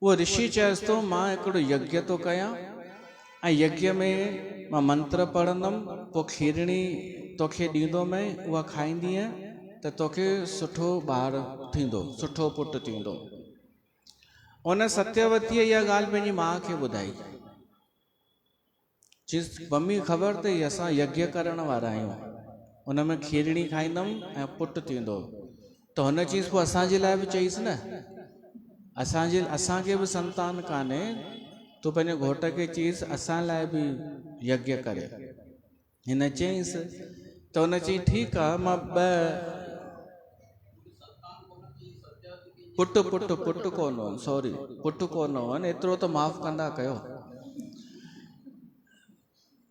उहो ऋषि चएसि थो मां हिकिड़ो यज्ञ थो कयां, ऐं यज्ञ में मां मंत्र पढ़ंदमि, पोइ खीरणी तोखे ॾींदोमांइ, उहा खाईंदीअ त तोखे सुठो ॿारु थींदो, सुठो पुटु थींदो। उन सत्यवतीअ इहा ॻाल्हि पंहिंजी माउ खे ॿुधाई। चयसि मम्मी ख़बर अथई असां यज्ञ करण वारा आहियूं, उन में खीरणी खाईंदमि ऐं पुटु थींदो। त हुन चयसि पोइ असांजे लाइ बि चईसि न, असांखे बि संतान कान्हे, तूं पंहिंजे घोट खे चईसि असां लाइ बि यज्ञ करे। हिन चयईंसि त हुन चई ठीकु आहे, मां पुटु कोन हो, सॉरी पुटु कोन हो, एतिरो त माफ़ कंदा कयो,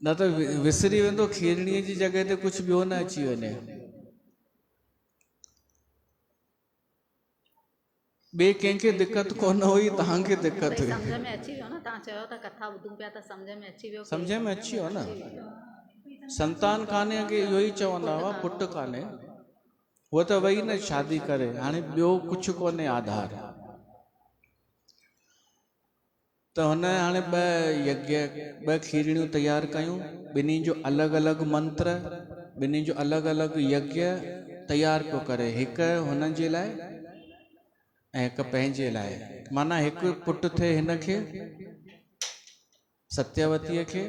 न त विसरी वेंदो खीरणीअ जी जॻह ते कुझु ॿियो न अची वञे। ॿिए कंहिंखे दिक़त कोन हुई, तव्हांखे दिक़त हुई। सम्झ में अची वियो न, तव्हां चयो था कथा ॿुधूं पिया त सम्झ में अची वियो। सम्झ में अची वियो न, संतान कान्हे, अॻे इहो ई चवंदा हुआ पुटु कान्हे, उहो त वई न शादी करे, हाणे ॿियो कुझु कोन्हे आधार। त हुन हाणे 2 यज्ञ 2 खीरणियूं तयारु कयूं, ॿिन्ही जो अलॻि अलॻि मंत्र, ॿिन्ही जो अलॻि अलॻि यज्ञ तयारु पियो करे, हिकु हुननि जे लाइ ऐं हिकु पंहिंजे लाइ। माना हिकु पुटु थिए हिनखे सत्यवतीअ खे,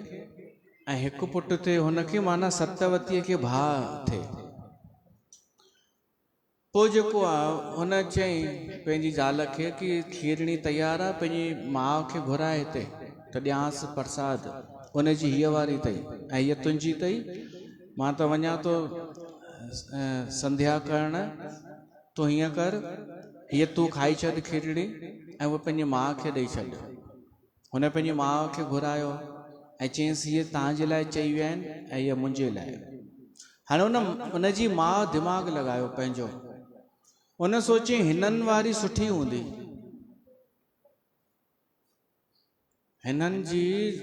ऐं हिकु पुटु थिए हुनखे, माना सत्यवतीअ खे भाउ थिए। पोइ जेको आहे हुन चयईं पंहिंजी ज़ाल खे कि खीरणी तयारु आहे, पंहिंजी माउ खे घुराए हिते त ॾियांसि प्रसाद, उनजी हीअ वारी अथई ऐं हीअ तुंहिंजी अथई, मां त वञा थो संध्या करण, तूं हीअं कर, हीअ तूं खाई छॾ खीरणी ऐं उहा पंहिंजी माउ खे ॾेई छॾ। हुन पंहिंजी माउ खे घुरायो ऐं चयईंसि हीअ तव्हांजे लाइ चई विया आहिनि ऐं हीअ मुंहिंजे लाइ। हाणे हुनजी माउ दिमाग़ु लॻायो पंहिंजो, उन सोची हिननि वारी सुठी हूंदी, हिननि जी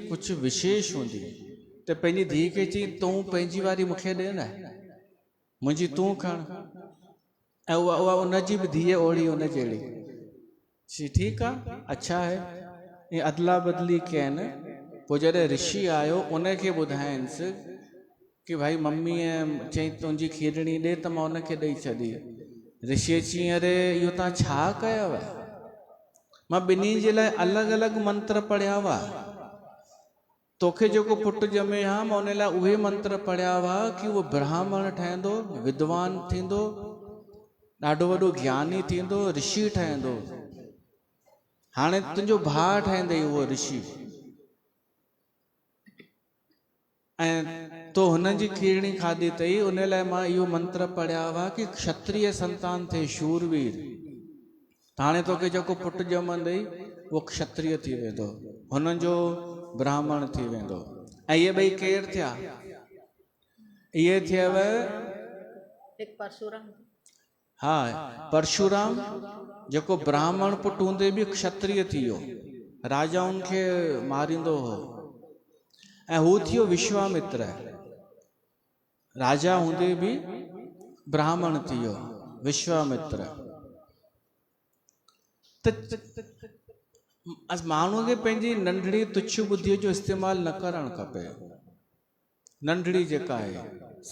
कुझु विशेष हूंदी, त पंहिंजी धीउ खे चई तूं पंहिंजी वारी मूंखे ॾे न, मुंहिंजी तूं खण। ऐं उहा उनजी बि धीअ ओड़ी उन जहिड़ी। चई ठीकु आहे, अच्छा है, ईअं अदला बदली कयनि। पोइ जॾहिं ऋषि आयो उनखे ॿुधाइनिसि कि भाई मम्मीअ चई तुंहिंजी खीरणी ॾे त मां उनखे ॾेई छॾी। ऋषि चई अरे इहो तव्हां छा कयव? मां ॿिन्ही जे लाइ अलॻि अलॻि मंत्र पढ़िया हुआ। तोखे जेको पुटु ॼमे हा मां उन लाइ उहे मंत्र पढ़िया हुआ कि उहो ब्राह्मण ठहंदो, विद्वान थींदो, ॾाढो वॾो ज्ञानी थींदो, ऋषि ठहंदो। हाणे तुंहिंजो भाउ ठहंदई उहो ऋषि, ऐं तो हुननि जी खीरणी खाधी अथई। उन लाइ मां इहो मंत्र पढ़िया हुआ कि क्षत्रिय संतान थिए, शूरवीर। हाणे तोखे जेको पुटु ॼमंदई उहो क्षत्रिय थी वेंदो, हुननि जो ब्राह्मण थी वेंदो। ऐं इहे ॿई केरु थिया? इहे थियव एक परशुराम। हा, परशुराम जेको ब्राह्मण पुटु हूंदे बि क्षत्रिय थी वियो, राजाउनि खे मारींदो हो। ऐं हू थियो विश्वामित्र, राजा हूंदे बि ब्राह्मण थी वियो विश्वामित्र। त माण्हूअ खे पंहिंजी नंढड़ी तुच्छ बुद्धीअ जो इस्तेमालु न करणु खपे। नंढड़ी जेका आहे,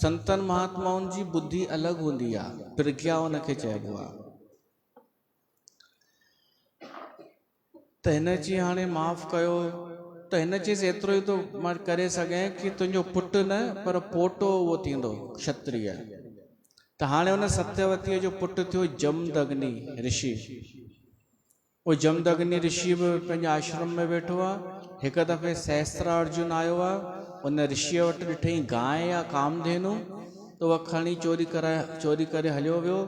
संतनि महात्माउनि जी बुद्धि अलॻि हूंदी आहे, प्रज्ञा उनखे चइबो आहे। त हिन चई हाणे माफ़ कयो। त हिन चीज़ एतिरो ई तो मां करे सघां कि तुंहिंजो पुटु न पर पोटो उहो थींदो क्षत्रिय। त हाणे हुन सत्यवतीअ जो पुटु थियो जमदग्नि ऋषि। उहो जमदग्नि ऋषि बि पंहिंजे आश्रम में वेठो आहे। हिकु दफ़े सहस्त्रार्जुन आयो आहे, उन ऋषिअ वटि ॾिठई गांइ या कामधेनु, त उहा खणी चोरी करे हलियो वियो।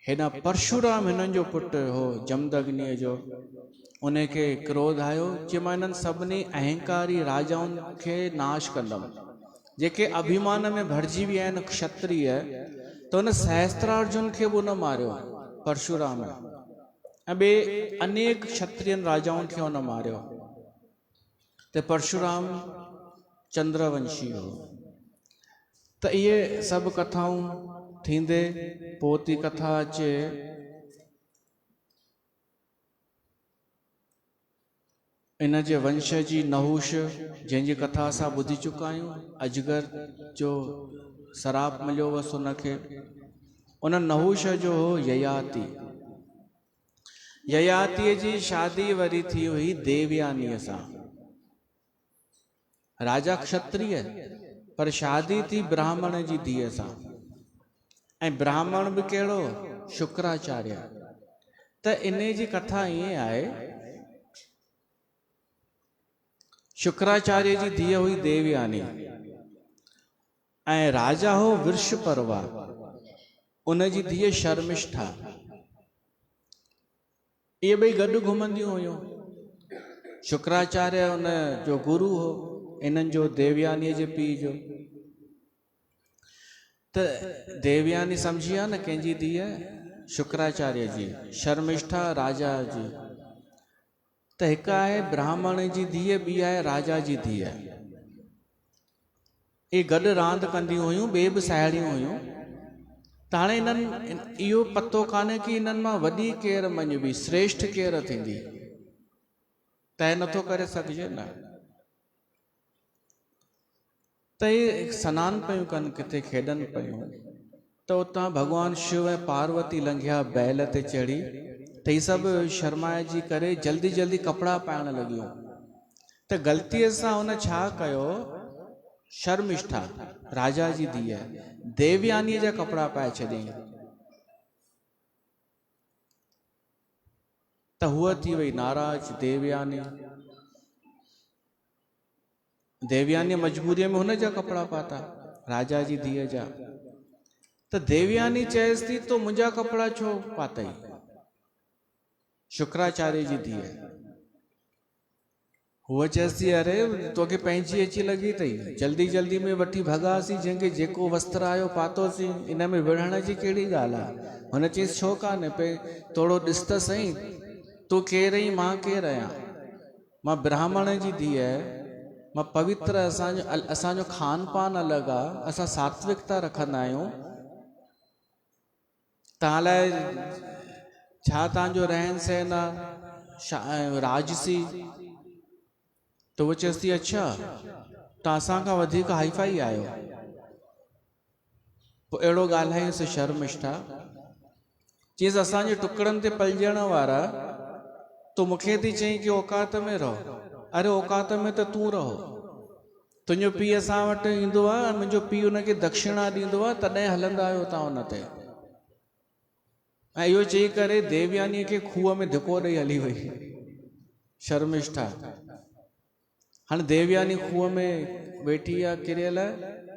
हिन परशुराम हिननि जो पुटु हो जमदग्नीअ जो, उनखे क्रोध आयो, चई मां हिननि सभिनी अहंकारी राजाउनि खे नाश कंदमि, जेके अभिमान में भरिजी विया आहिनि क्षत्रिय। त हुन सहस्त्रार्जुन खे बि न मारियो परशुराम, ऐं ॿिए अनेक क्षत्रियनि राजाउनि खे हुन मारियो। त परशुराम चंद्रवंशी हो। त इहे सभु कथाऊं थींदे पोइ थी कथा अचे इन जे वंश जी नहुष, जंहिंजी कथा असां ॿुधी चुका आहियूं। अजगर जो सराप मिलियो हुअसि उनखे। उन नहुष जो हो ययाति। ययातीअ जी शादी वरी थी हुई देवयानीअ सां। राजा क्षत्रिय पर शादी थी ब्राह्मण जी धीअ सां। ऐं ब्राह्मण बि कहिड़ो? शुक्राचार्य। त इन जी कथा ईअं आहे, शुक्राचार्य जी धीअ हुई देवयानी, ऐं राजा हो वृषपर्वा, उन जी धीअ शर्मिष्ठा। इहे ॿई गॾु घुमंदियूं हुयूं। शुक्राचार्य उन जो गुरु हो, इन्हनि जो देवयानीअ जे पीउ जो। त देवयानी सम्झी आहे न कंहिंजी धीअ? शुक्राचार्य जी। शर्मिष्ठा राजा जी। त हिकु आहे ब्राह्मण जी धीअ, ॿी आहे राजा जी धीअ। इहे गॾु रांदि कंदियूं हुयूं, ॿिए बि साहेड़ियूं हुयूं। त हाणे इन्हनि इहो पतो कान्हे कि इन्हनि मां वॾी केरु मञिबी, श्रेष्ठ केरु थींदी, तय नथो करे सघिजे न। त इहे सनानु पियूं कनि, किथे खेॾनि पियूं। त उतां भॻवानु शिव ऐं पार्वती लंघिया बैल ते चढ़ी। त ही सभु शर्माइजी करे जल्दी जल्दी कपिड़ा पाइण लॻियूं। त ग़लतीअ सां हुन छा कयो? शर्मिष्ठा राजा जी धीअ देवयानीअ जा कपिड़ा पाए छॾियईं। त हूअ थी वई नाराज़ देवयानी। देवयानी मजबूरीअ में हुन जा कपिड़ा पाता, राजा जी धीअ जा। त देवयानी चएसि थी तो मुंहिंजा कपिड़ा छो पातई? शुक्राचार्य जी धीअ। हूअ चएसि थी अरे तोखे पंहिंजी अची लॻी अथई, जल्दी जल्दी में वठी भॻासीं, जंहिंखे जेको वस्त्र आयो पातोसीं, इन में विढ़ण जी कहिड़ी ॻाल्हि आहे? हुन चयईसि छो कान्हे पे, थोरो ॾिस त सही, तूं केरु आहीं, मां केरु आहियां? मां ब्राह्मण जी धीअ, मां पवित्र, असांजो खान पान अलॻि आहे, असां सात्विकता रखंदा आहियूं। तव्हां लाइ छा तव्हांजो रहन सहन आहे राजसी? तो वो चएसि थी अच्छा तव्हां असांखां वधीक हाईफाई आहियो। पोइ अहिड़ो ॻाल्हायूंसि शर्मिष्ठा, चईसि असांजे टुकड़नि ते पलजण वारा तूं मूंखे थी चई की औकात में रहो। अरे औकात में त तूं रहो। तुंहिंजो पीउ असां वटि ईंदो आहे, मुंहिंजो पीउ हुनखे दक्षिणा ॾींदो आहे, तॾहिं हलंदा आहियो तव्हां हुन ते। ऐं इहो चई करे देवयानीअ खे खूह में धिको ॾेई हली वई शर्मिष्ठा। हाणे देवयानी खूह में वेठी आहे किरियल,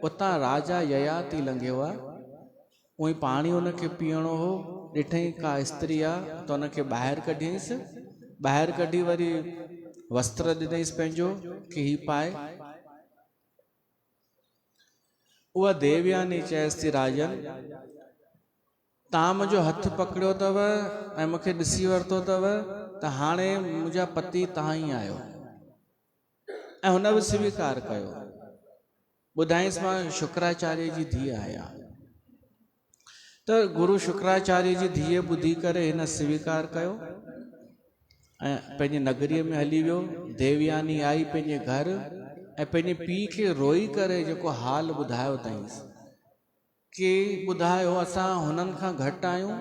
उतां राजा ययाति लंघियो आहे। उहो पाणी हुनखे पीअणो हो, ॾिठई का स्त्री आहे त हुनखे ॿाहिरि कढियईंसि। ॿाहिरि कढी वरी वस्त्र ॾिनईसि पंहिंजो की ही पाए। उहा देवयानी चयसि थी राजन, तव्हां मुंहिंजो हथु पकड़ियो अथव ऐं मूंखे ॾिसी वरितो अथव त हाणे मुंहिंजा पति तव्हां ई आहियो। ऐं हुन बि स्वीकार कयो। ॿुधाईंसि मां शुक्राचार्य जी धीउ आहियां। त गुरु शुक्राचार्य जी धीअ ॿुधी करे हिन स्वीकार कयो ऐं पंहिंजी नगरीअ में हली वियो। देवयानी आई पंहिंजे घर ऐं पंहिंजे पीउ खे रोई करे जेको हाल ॿुधायो अथईंसि कि ॿुधायो असां हुननि खां घटि आहियूं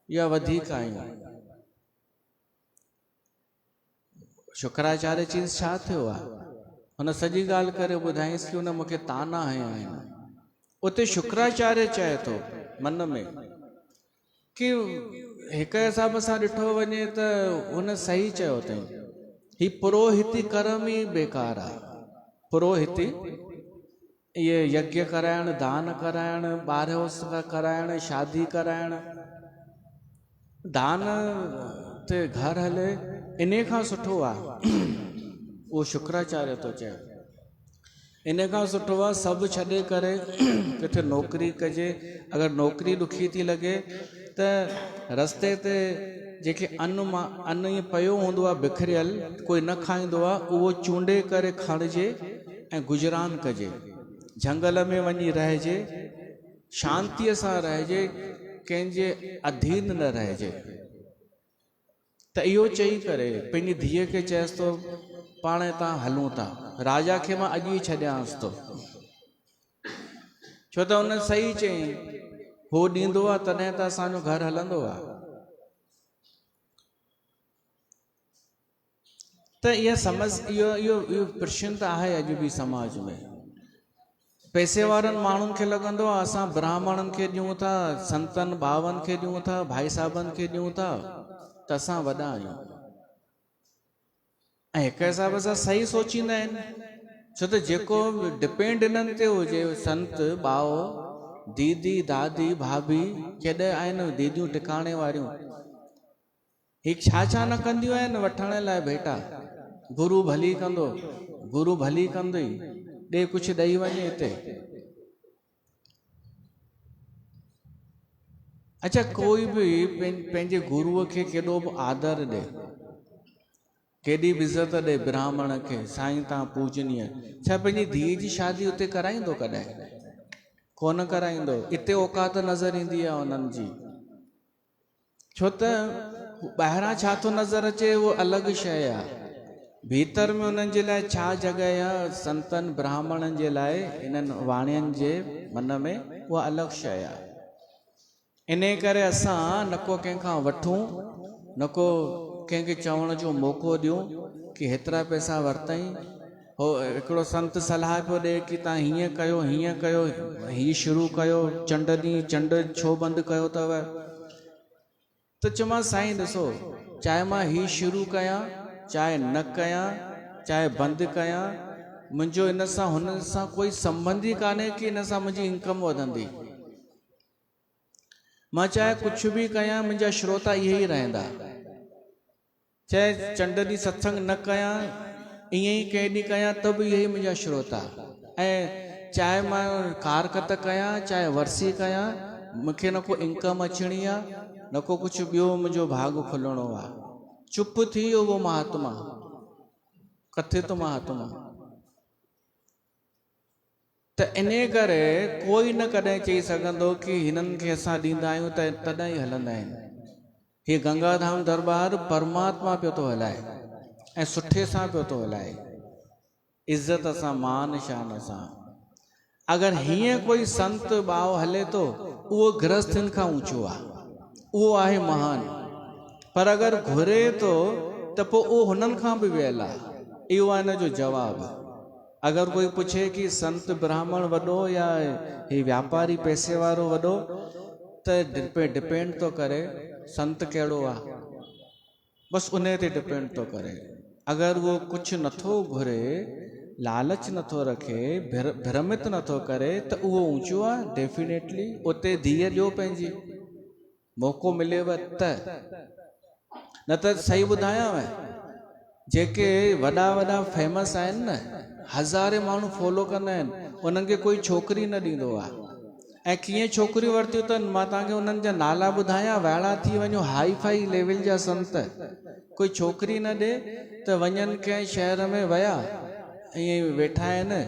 या वधीक आहियूं। शुक्राचार्य चईंसि छा थियो आहे? हुन सॼी ॻाल्हि करे ॿुधाईंसि कि हुन मूंखे ताना हया आहिनि। उते शुक्राचार्य चए थो मन में कि हिक हिसाब सां ॾिठो वञे त हुन सही चयो अथई, ही पुरोहिती कर्म ई बेकार आहे। पुरोहिती ये यज्ञ कराइण, दान कराइण, ॿारहों कराइण, शादी कराइण, दान ते घर हले, इन खां सुठो आहे। उहो शुक्राचार्य थो चए, इन खां सुठो आहे सभु छॾे करे किथे नौकिरी कजे। अगरि नौकिरी ॾुखी थी लॻे त रस्ते ते जेके अन्न ईअं पियो हूंदो आहे बिखरियल, कोई न खाईंदो आहे, उहो चूंडे करे खणिजे ऐं गुजरान कजे। झंगल में वञी रहिजे, शांतीअ सां रहिजे, कंहिंजे अधीन न रहिजे। त इहो चई करे पंहिंजी धीअ खे चएसि थो पाण हितां हलूं था। राजा खे मां अॼु ई छॾियांसि थो, छो त हुन सही चयईं, हो ॾींदो आहे तॾहिं त असांजो घर हलंदो आहे। त इहा समझ, इहो प्रश्न त आहे अॼु बि समाज में। पैसे वारनि माण्हुनि खे लॻंदो आहे असां ब्राह्मणनि खे ॾियूं था, संतनि भावनि खे ॾियूं था, भाई साहबनि खे ॾियूं था त असां वॾा आहियूं। ऐं हिक हिसाब सां सही सोचींदा आहिनि, छो त जेको डिपेंड इन्हनि ते हुजे, संत भाउ, दीदी, दादी, भाभी, केॾे आहिनि दीदियूं टिकाणे वारियूं, ही छा छा न कंदियूं आहिनि वठण लाइ भेटा। गुरु भली कंदो, गुरु भली कंदई, ॾे कुझु ॾेई वञे हिते। अच्छा, कोई बि पंहिंजे गुरुअ खे केॾो बि आदर ॾे, केॾी बि इज़त ॾे ब्राह्मण खे, साईं तव्हां पूजनीय, छा पंहिंजी धीअ जी शादी उते कराईंदो? कॾहिं कोन कराईंदो। इते औकात नज़र ईंदी आहे उन्हनि जी, छो त ॿाहिरां छा थो नज़र अचे उहो अलॻि शइ आहे, भीतर में उन्हनि जे लाइ छा जॻह आहे संतनि ब्राह्मणनि जे लाइ, इन्हनि वाणियुनि जे मन में, उहा अलॻि शइ आहे। इन करे असां न को कंहिंखां वठूं, न को कंहिंखे चवण जो मौक़ो ॾियूं कि हेतिरा पैसा वरितई। हो हिकिड़ो संत सलाह पियो ॾे कि तव्हां हीअं कयो, हीअं कयो, हीअ शुरू कयो, चंड ॾींहुं चंड छो बंदि कयो अथव? त चयोमांसि साईं ॾिसो, चाहे मां हीअ शुरू कयां, चाहे न कयां, चाहे बंदि कयां, मुंहिंजो इन सां हुन सां कोई संबंध ई कान्हे कि इन सां मुंहिंजी इनकम वधंदी। मां चाहे कुझु बि कयां, मुंहिंजा श्रोता इहे ई रहंदा। चाहे चंड ॾींहुं सत्संग न कयां, ईअं ई कंहिं ॾींहुं कयां त बि इहे ई मुंहिंजा श्रोता। ऐं चाहे मां कारकत कयां, चाहे वरसी कयां, मूंखे न को इनकम अचणी आहे, न को कुझु ॿियो मुंहिंजो भाग खुलणो आहे। चुप थी वियो वो महात्मा, कथित महात्मा। त इन करे कोई न कॾहिं चई सघंदो कि हिननि खे असां ॾींदा आहियूं त तॾहिं ई हलंदा आहिनि। हीअ गंगाधाम दरबार परमात्मा पियो थो हलाए ऐं सुठे सां पियो थो हलाए। इज्जत सां मान शान सां। अगर हीअं कोई संत भाव हले तो उहो गृहस्थनि खां ऊंचो आहे, उहो आहे महान। पर अगर घुरे तो त पोइ उहो हुननि खां बि वियल आहे। इहो आहे हिन जो जवाबु। अगर कोई पुछे कि संत ब्राह्मण वॾो या ही व्यापारी पैसे वारो वॾो, त डिपेंड तो करे संत कहिड़ो आहे, बस उन ते डिपेंड तो करे। अगर वो कुछ नथो घुरे, लालच नथो रखे, भ्रमित नथो करे, त उहो ऊंचो आहे डेफिनेटली। उते धीअ ॾियो पंहिंजी, मौक़ो मिलेव त। न त सही ॿुधायांव, जेके वॾा वॾा फेमस आहिनि न, हज़ारे माण्हू फॉलो कंदा आहिनि, उन्हनि खे कोई छोकिरी न ॾींदो आहे। ऐं कीअं छोकिरियूं वरितियूं अथनि, मां तव्हांखे उन्हनि जा नाला ॿुधायां, वाइड़ा थी वञो, हाई फाई लेवल जा संत। कोई छोकिरी न ॾे त वञनि कंहिं शहर में विया, ईअं वेठा आहिनि,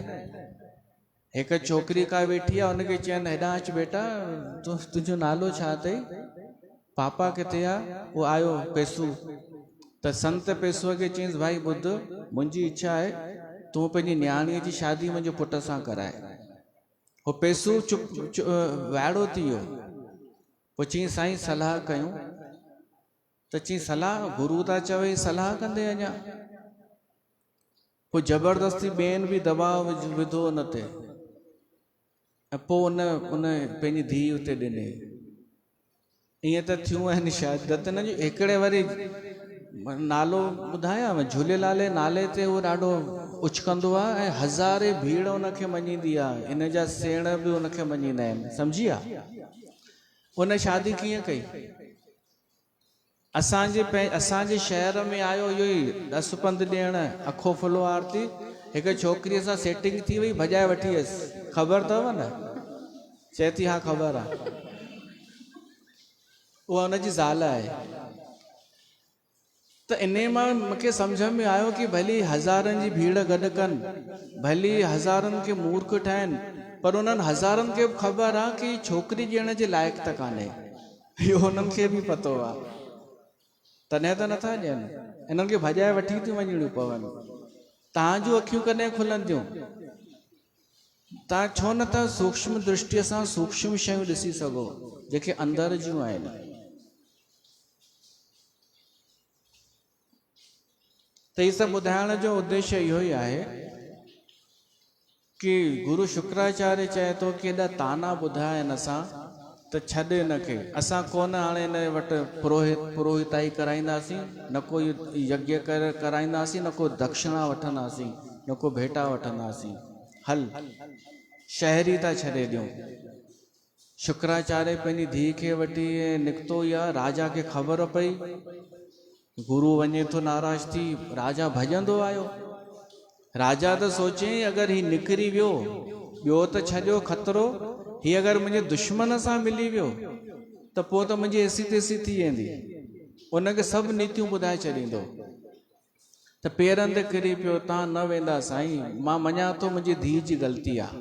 हिकु छोकिरी का वेठी आहे, हुनखे चवनि हेॾां अच बेटा, तुंहिंजो नालो छा अथई, पापा किथे आहे, उहो आयो पेसू। त संत पेसूअ खे चयईंसि भाई ॿुध, मुंहिंजी इच्छा आहे तूं पंहिंजी न्याणीअ जी शादी मुंहिंजे पुट सां कराए। उहो पेसू चुप वाइड़ो थी वियो। पोइ चई साईं सलाह कयूं, त चई सलाह, गुरू था चवे सलाह कंदे अञा। पोइ ज़बरदस्ती ॿियनि बि दबाव विधो उन ते, ऐं पोइ उन पंहिंजी धीउ उते ॾिनी। ईअं त थियूं आहिनि शायदि रतन जो। हिकिड़े वरी नालो ॿुधायांव, झूलेलाल जे नाले ते उहो ॾाढो उछकंदो आहे, ऐं हज़ारे भीड़ उनखे मञींदी आहे, इन जा सेण बि उनखे मञींदा आहिनि, सम्झी आहे। उन शादी कीअं कई, असांजे शहर में आयो इहो ई 10 पंध ॾियण, अखो फुलो आरती, हिकु छोकिरीअ सां सेटिंग थी वई, भॼाए वठी वियसि, ख़बर अथव न? चए थी हा ख़बर आहे, उहा हुनजी ज़ाल आहे। त इन मां मूंखे सम्झ में आयो कि भली हज़ारनि जी भीड़ गॾु कनि, भली हज़ारनि खे मूर्ख ठाहिनि, पर उन्हनि हज़ारनि खे बि ख़बर आहे कि छोकिरी ॾियण जे लाइक़ु त कान्हे। इहो हुननि खे बि पतो आहे, तॾहिं त नथा ॾियनि, इन्हनि खे भॼाए वठी थियूं वञणियूं पवनि। तव्हांजूं अखियूं कॾहिं खुलंदियूं? तव्हां छो नथा सूक्ष्म दृष्टिअ सां सूक्ष्म शयूं ॾिसी सघो जेके अंदर जूं आहिनि? त इहे सभु ॿुधाइण जो उद्देश्य इहो ई आहे कि गुरु शुक्राचार्य चए थो कि एॾा ताना ॿुधा आहिनि असां, त छॾ हिनखे। असां कोन हाणे हिन वटि पुरोहिताई कराईंदासीं, न कोई यज्ञ कराईंदासीं, न को दक्षिणा वठंदासीं, न को भेटा वठंदासीं। हल शहरी था छॾे ॾियूं। शुक्राचार्य पंहिंजी धीउ खे वठी निकितो, या राजा खे ख़बर पई, गुरु वञे थो नाराज़ थी, राजा भॼंदो आयो। राजा त सोचे अगरि ही निकिरी वियो, ॿियो त छॾियो ख़तरो, ही अगरि मुंहिंजे दुश्मन सां मिली वियो त पोइ त मुंहिंजी एसी तेसी थी वेंदी। उनखे सभु नीतियूं ॿुधाए छॾींदो। त पेरनि ते किरी पियो, तव्हां न वेंदा साईं, मां मञा थो मुंहिंजी धीउ जी ग़लती आहे,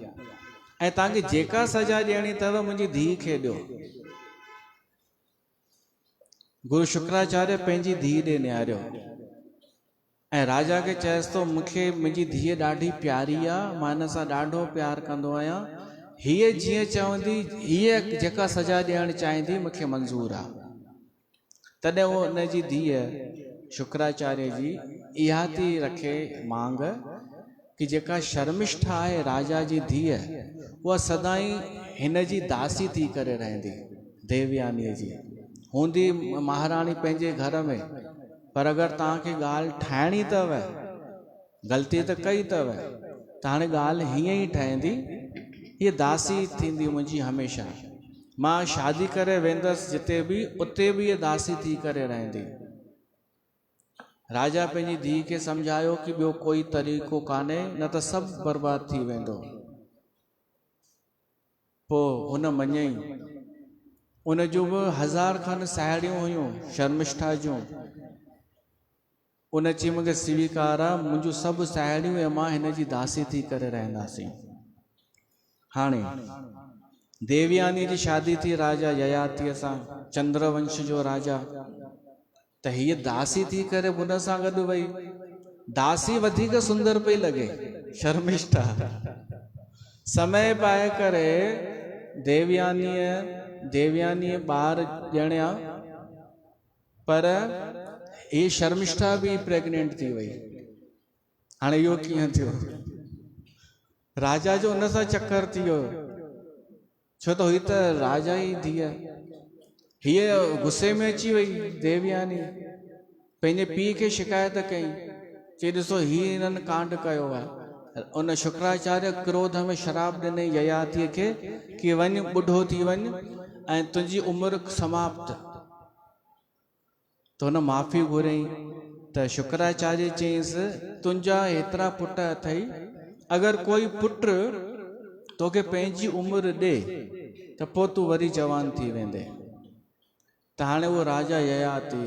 ऐं तव्हांखे जेका सजा ॾियणी अथव मुंहिंजी धीउ खे ॾियो। गुरु शुक्राचार्य पंहिंजी धीउ ॾे निहारियो, ऐं राजा खे चएसि थो मूंखे मुंहिंजी धीउ ॾाढी प्यारी आहे, मां हिन सां ॾाढो प्यारु कंदो आहियां, हीअ जीअं चवंदी, हीअ जेका सजा ॾियणु चाहींदी मूंखे मंज़ूरु आहे। तॾहिं उहो हुनजी धीउ शुक्राचार्य जी इहा थी रखे मांग कि जेका शर्मिष्ठा आहे राजा जी धीउ, उहा सदाई हिन जी दासी थी करे रहंदी, देवयानीअ जी हूंदी महाराणी पंहिंजे घर में। पर अगरि तव्हांखे ॻाल्हि ठाहिणी अथव, ग़लती त कई अथव, त हाणे ॻाल्हि हीअं ई ठहंदी, हीअ दासी थींदी मुंहिंजी हमेशह। मां शादी करे वेंदसि जिते बि, उते बि हीअ दासी थी करे रहंदी। राजा पंहिंजी धीउ खे सम्झायो कि ॿियो कोई तरीक़ो कान्हे, न त सभु बर्बाद थी वेंदो। पोइ हुन मञई। उन जूं बि 1000 खनि साहेड़ियूं हुयूं शर्मिष्ठा जूं। उन चई मूंखे स्वीकार आहे, मुंहिंजूं सभु साहेड़ियूं ऐं मां हिन जी दासी थी करे रहंदासीं। हाणे देवयानी जी शादी थी राजा ययातिअ सां, चंद्रवंश जो राजा। त हीअ दासी थी करे हुन सां गॾु वई। दासी वधीक सुंदर पई लॻे, शर्मिष्ठा समय पाए करे देवयानीअ ॿार ॼणिया, पर ये शर्मिष्ठा भी प्रेग्नेंट थी वई। हाणे इहो कीअं थियो? राजा जो उन सां चक्कर थी वियो, छो त हुई त राजा जी धीअ। हीअ गुस्से में अची वई देवयानी, पंहिंजे पीउ खे शिकायत कई, चई ॾिसो हीअ हिननि कांड कयो आहे। उन शुक्राचार्य क्रोध में शराब ॾिनई ययातीअ खे कि वञ ॿुढो थी वञ ऐं तुंहिंजी उमिरि समाप्त। त हुन माफ़ी घुरई त शुक्राचार्य चयईंसि तुंहिंजा हेतिरा पुट अथई, अगरि कोई पुट तोखे पंहिंजी उमिरि ॾे त पोइ तूं वरी जवान थी वेंदे। त हाणे उहो राजा ययाति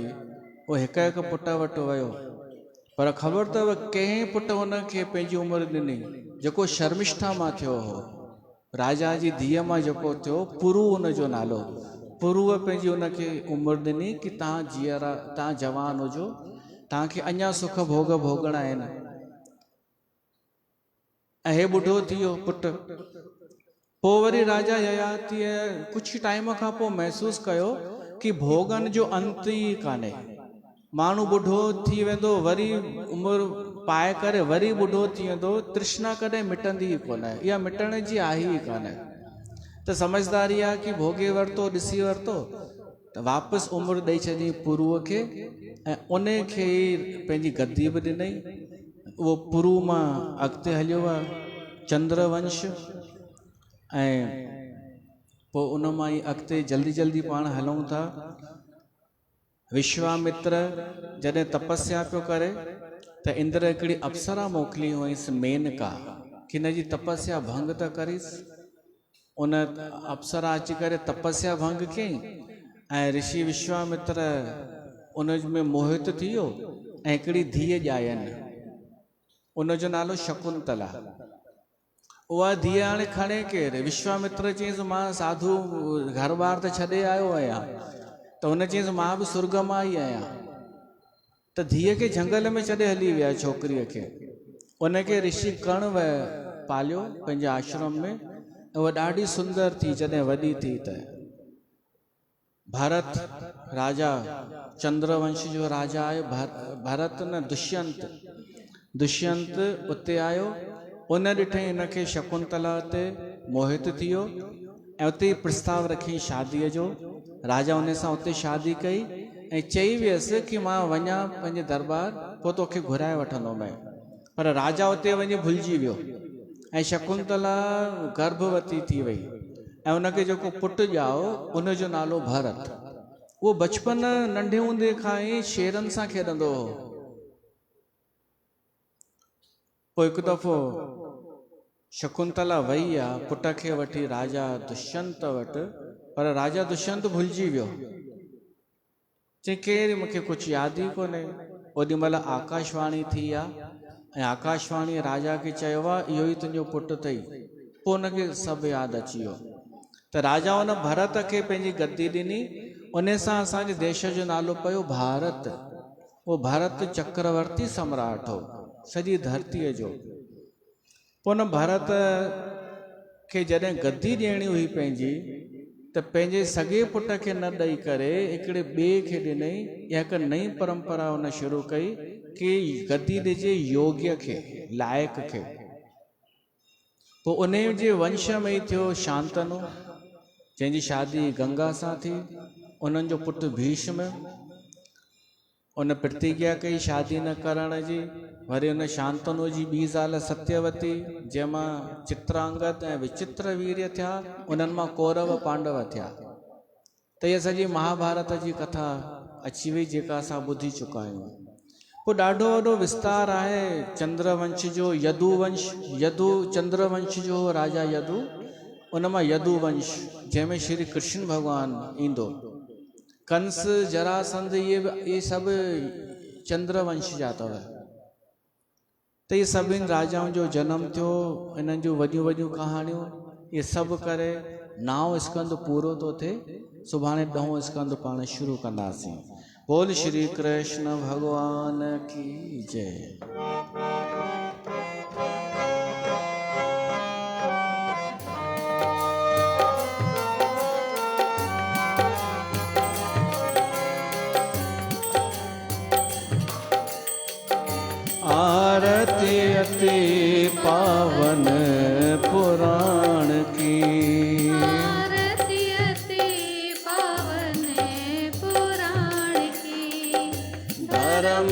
उहो हिकु हिकु पुट वटि वियो, पर ख़बर अथव कंहिं पुट हुनखे पंहिंजी उमिरि ॾिनी जेको शर्मिष्ठा मां थियो हो। राजा जी धीअ मां जेको थियो पुरु, हुनजो नालो पुरुअ पंहिंजी हुनखे उमिरि ॾिनी कि तव्हां जीअरा, तव्हां जवान हुजो, तव्हांखे अञा सुख भोग भोगणा आहिनि। ऐं हे ॿुढो थी वियो पुटु। पोइ वरी राजा ययातीअ कुझु टाइम खां पोइ महसूसु कयो कि भोगन जो अंत ई कान्हे। माण्हू ॿुढो थी वेंदो, वरी उमिरि पाए करे वरी ॿुढो थी वेंदो, तृष्णा कॾहिं मिटंदी ई कोन्हे, इहा मिटण जी आहे ई कान्हे। त समझदारी आहे कि भोगे वरितो, ॾिसी वरितो, त वापसि उमिरि ॾेई छॾी पुरुअ खे ऐं उन खे पंहिंजी गद्दी बि ॾिनई। उहो पुरु मां अॻिते हलियो आहे चंद्रवंश, ऐं पोइ उन मां ई अॻिते जल्दी जल्दी पाण हलूं था। विश्वामित्र जॾहिं तपस्या पियो करे त इंद्र हिकिड़ी अप्सरा मोकिली हुईसि मेनका, कि हिन जी तपस्या भंग त करीसि। उन अप्सरा अची करे तपस्या भंग कयईं ऐं ऋषि विश्वामित्र उन में मोहित थी वियो ऐं हिकिड़ी धीअ ॼायनि, उनजो नालो शकुंतला। उहा धीअ हाणे खणे केरु? विश्वामित्र चयईंसि मां साधु घर बार त छॾे आयो आहियां। त हुन चयईंसि मां बि स्वर्ग मां ई आहियां। त धीअ खे जंगल में छॾे हली विया छोकिरीअ खे। उनखे ऋषि कर्ण पालियो पंहिंजे आश्रम में, उहा ॾाढी सुंदर थी। जॾहिं वॾी थी त भरत राजा, चंद्रवंश जो राजा आयो, भरत न दुष्यंत उते आयो। उन ॾिठई हिनखे शकुंतला ते मोहित थी वियो ऐं उते प्रस्ताव रखी शादीअ जो। राजा उन सां उते शादी कई ऐं चई वियसि कि मां वञा पंहिंजे दरबार, पोइ तोखे घुराए वठंदोमांइ। पर राजा उते वञी भुलिजी वियो ऐं शकुंतला गर्भवती थी वई ऐं उनखे जेको पुटु ॼाओ उनजो नालो भरत। उहो बचपन नंढे हूंदे खां ई शेरनि सां खेॾंदो हो। पोइ हिकु दफ़ो शकुंतला वई आहे पुट खे वठी राजा दुष्यंत वटि, पर राजा दुष्यंत भुलिजी वियो। चई केरु, मूंखे कुझु यादि ई कोन्हे। ओॾी महिल आकाशवाणी थी आहे ऐं आकाशवाणी राजा खे चयो आहे इहो ई तुंहिंजो पुटु अथई। पोइ हुनखे सभु यादि अची वियो। त राजा हुन भरत खे पंहिंजी गद्दी ॾिनी, उन सां असांजे देश जो नालो पियो भारत। उहो भरत चक्रवर्ती सम्राट हो सॼी धरतीअ जो। पोइ हुन भरत खे जॾहिं गद्दी ॾियणी हुई पंहिंजी, त पंहिंजे सॻे पुट खे न ॾेई करे हिकिड़े ॿिए खे ॾिनई। इहा हिकु नई परंपरा हुन शुरू कई कि गद्दी ॾिजे योग्य खे, लाइक़ खे। पोइ उन जे वंश में ई थियो शांतनु, जंहिंजी शादी गंगा सां थी। उन्हनि जो पुटु भीष्म, उन प्रतिज्ञा कई शादी न करण जी। वरी उन शांतनु जी ॿी ज़ाल सत्यवती, जंहिंमां चित्रांगद ऐं विचित्र वीर्य थिया, उन्हनि मां कौरव पांडव थिया। त इहा सॼी महाभारत जी कथा अची वई जेका असां ॿुधी चुका आहियूं। पोइ ॾाढो वॾो विस्तार आहे चंद्रवंश जो। यदुवंश, यदु चंद्रवंश जो राजा यदु, उन मां यदुवंश जंहिंमें श्री कृष्ण भॻवानु ईंदो। कंस, जरासंध, इहे सभु चंद्रवंश जा अथव। त इहे सभिनि राजाउनि जो जनमु थियो, इन्हनि जूं वॾियूं वॾियूं कहाणियूं, इहे सभु करे 9 स्कंद पूरो थो थिए। सुभाणे 10हों स्कंद पाण शुरू कंदासीं। बोल श्री कृष्ण भगवान की जय। पावन पुराण की। आरती अति पावन पुराण की। धर्म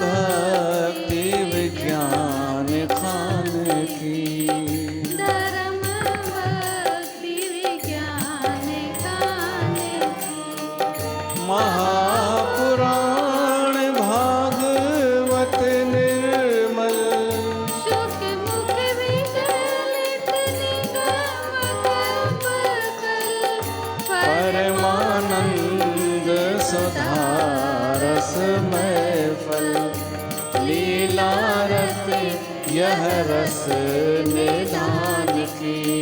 भक्ति विज्ञान खान की। धर्म भक्ति विज्ञान खान की। महापुराण भागवत निर्मल। शुक मुख विचलित निगम कल्प कल। परमानंद सुधारस में फल। लीला रस यह रस निधान की।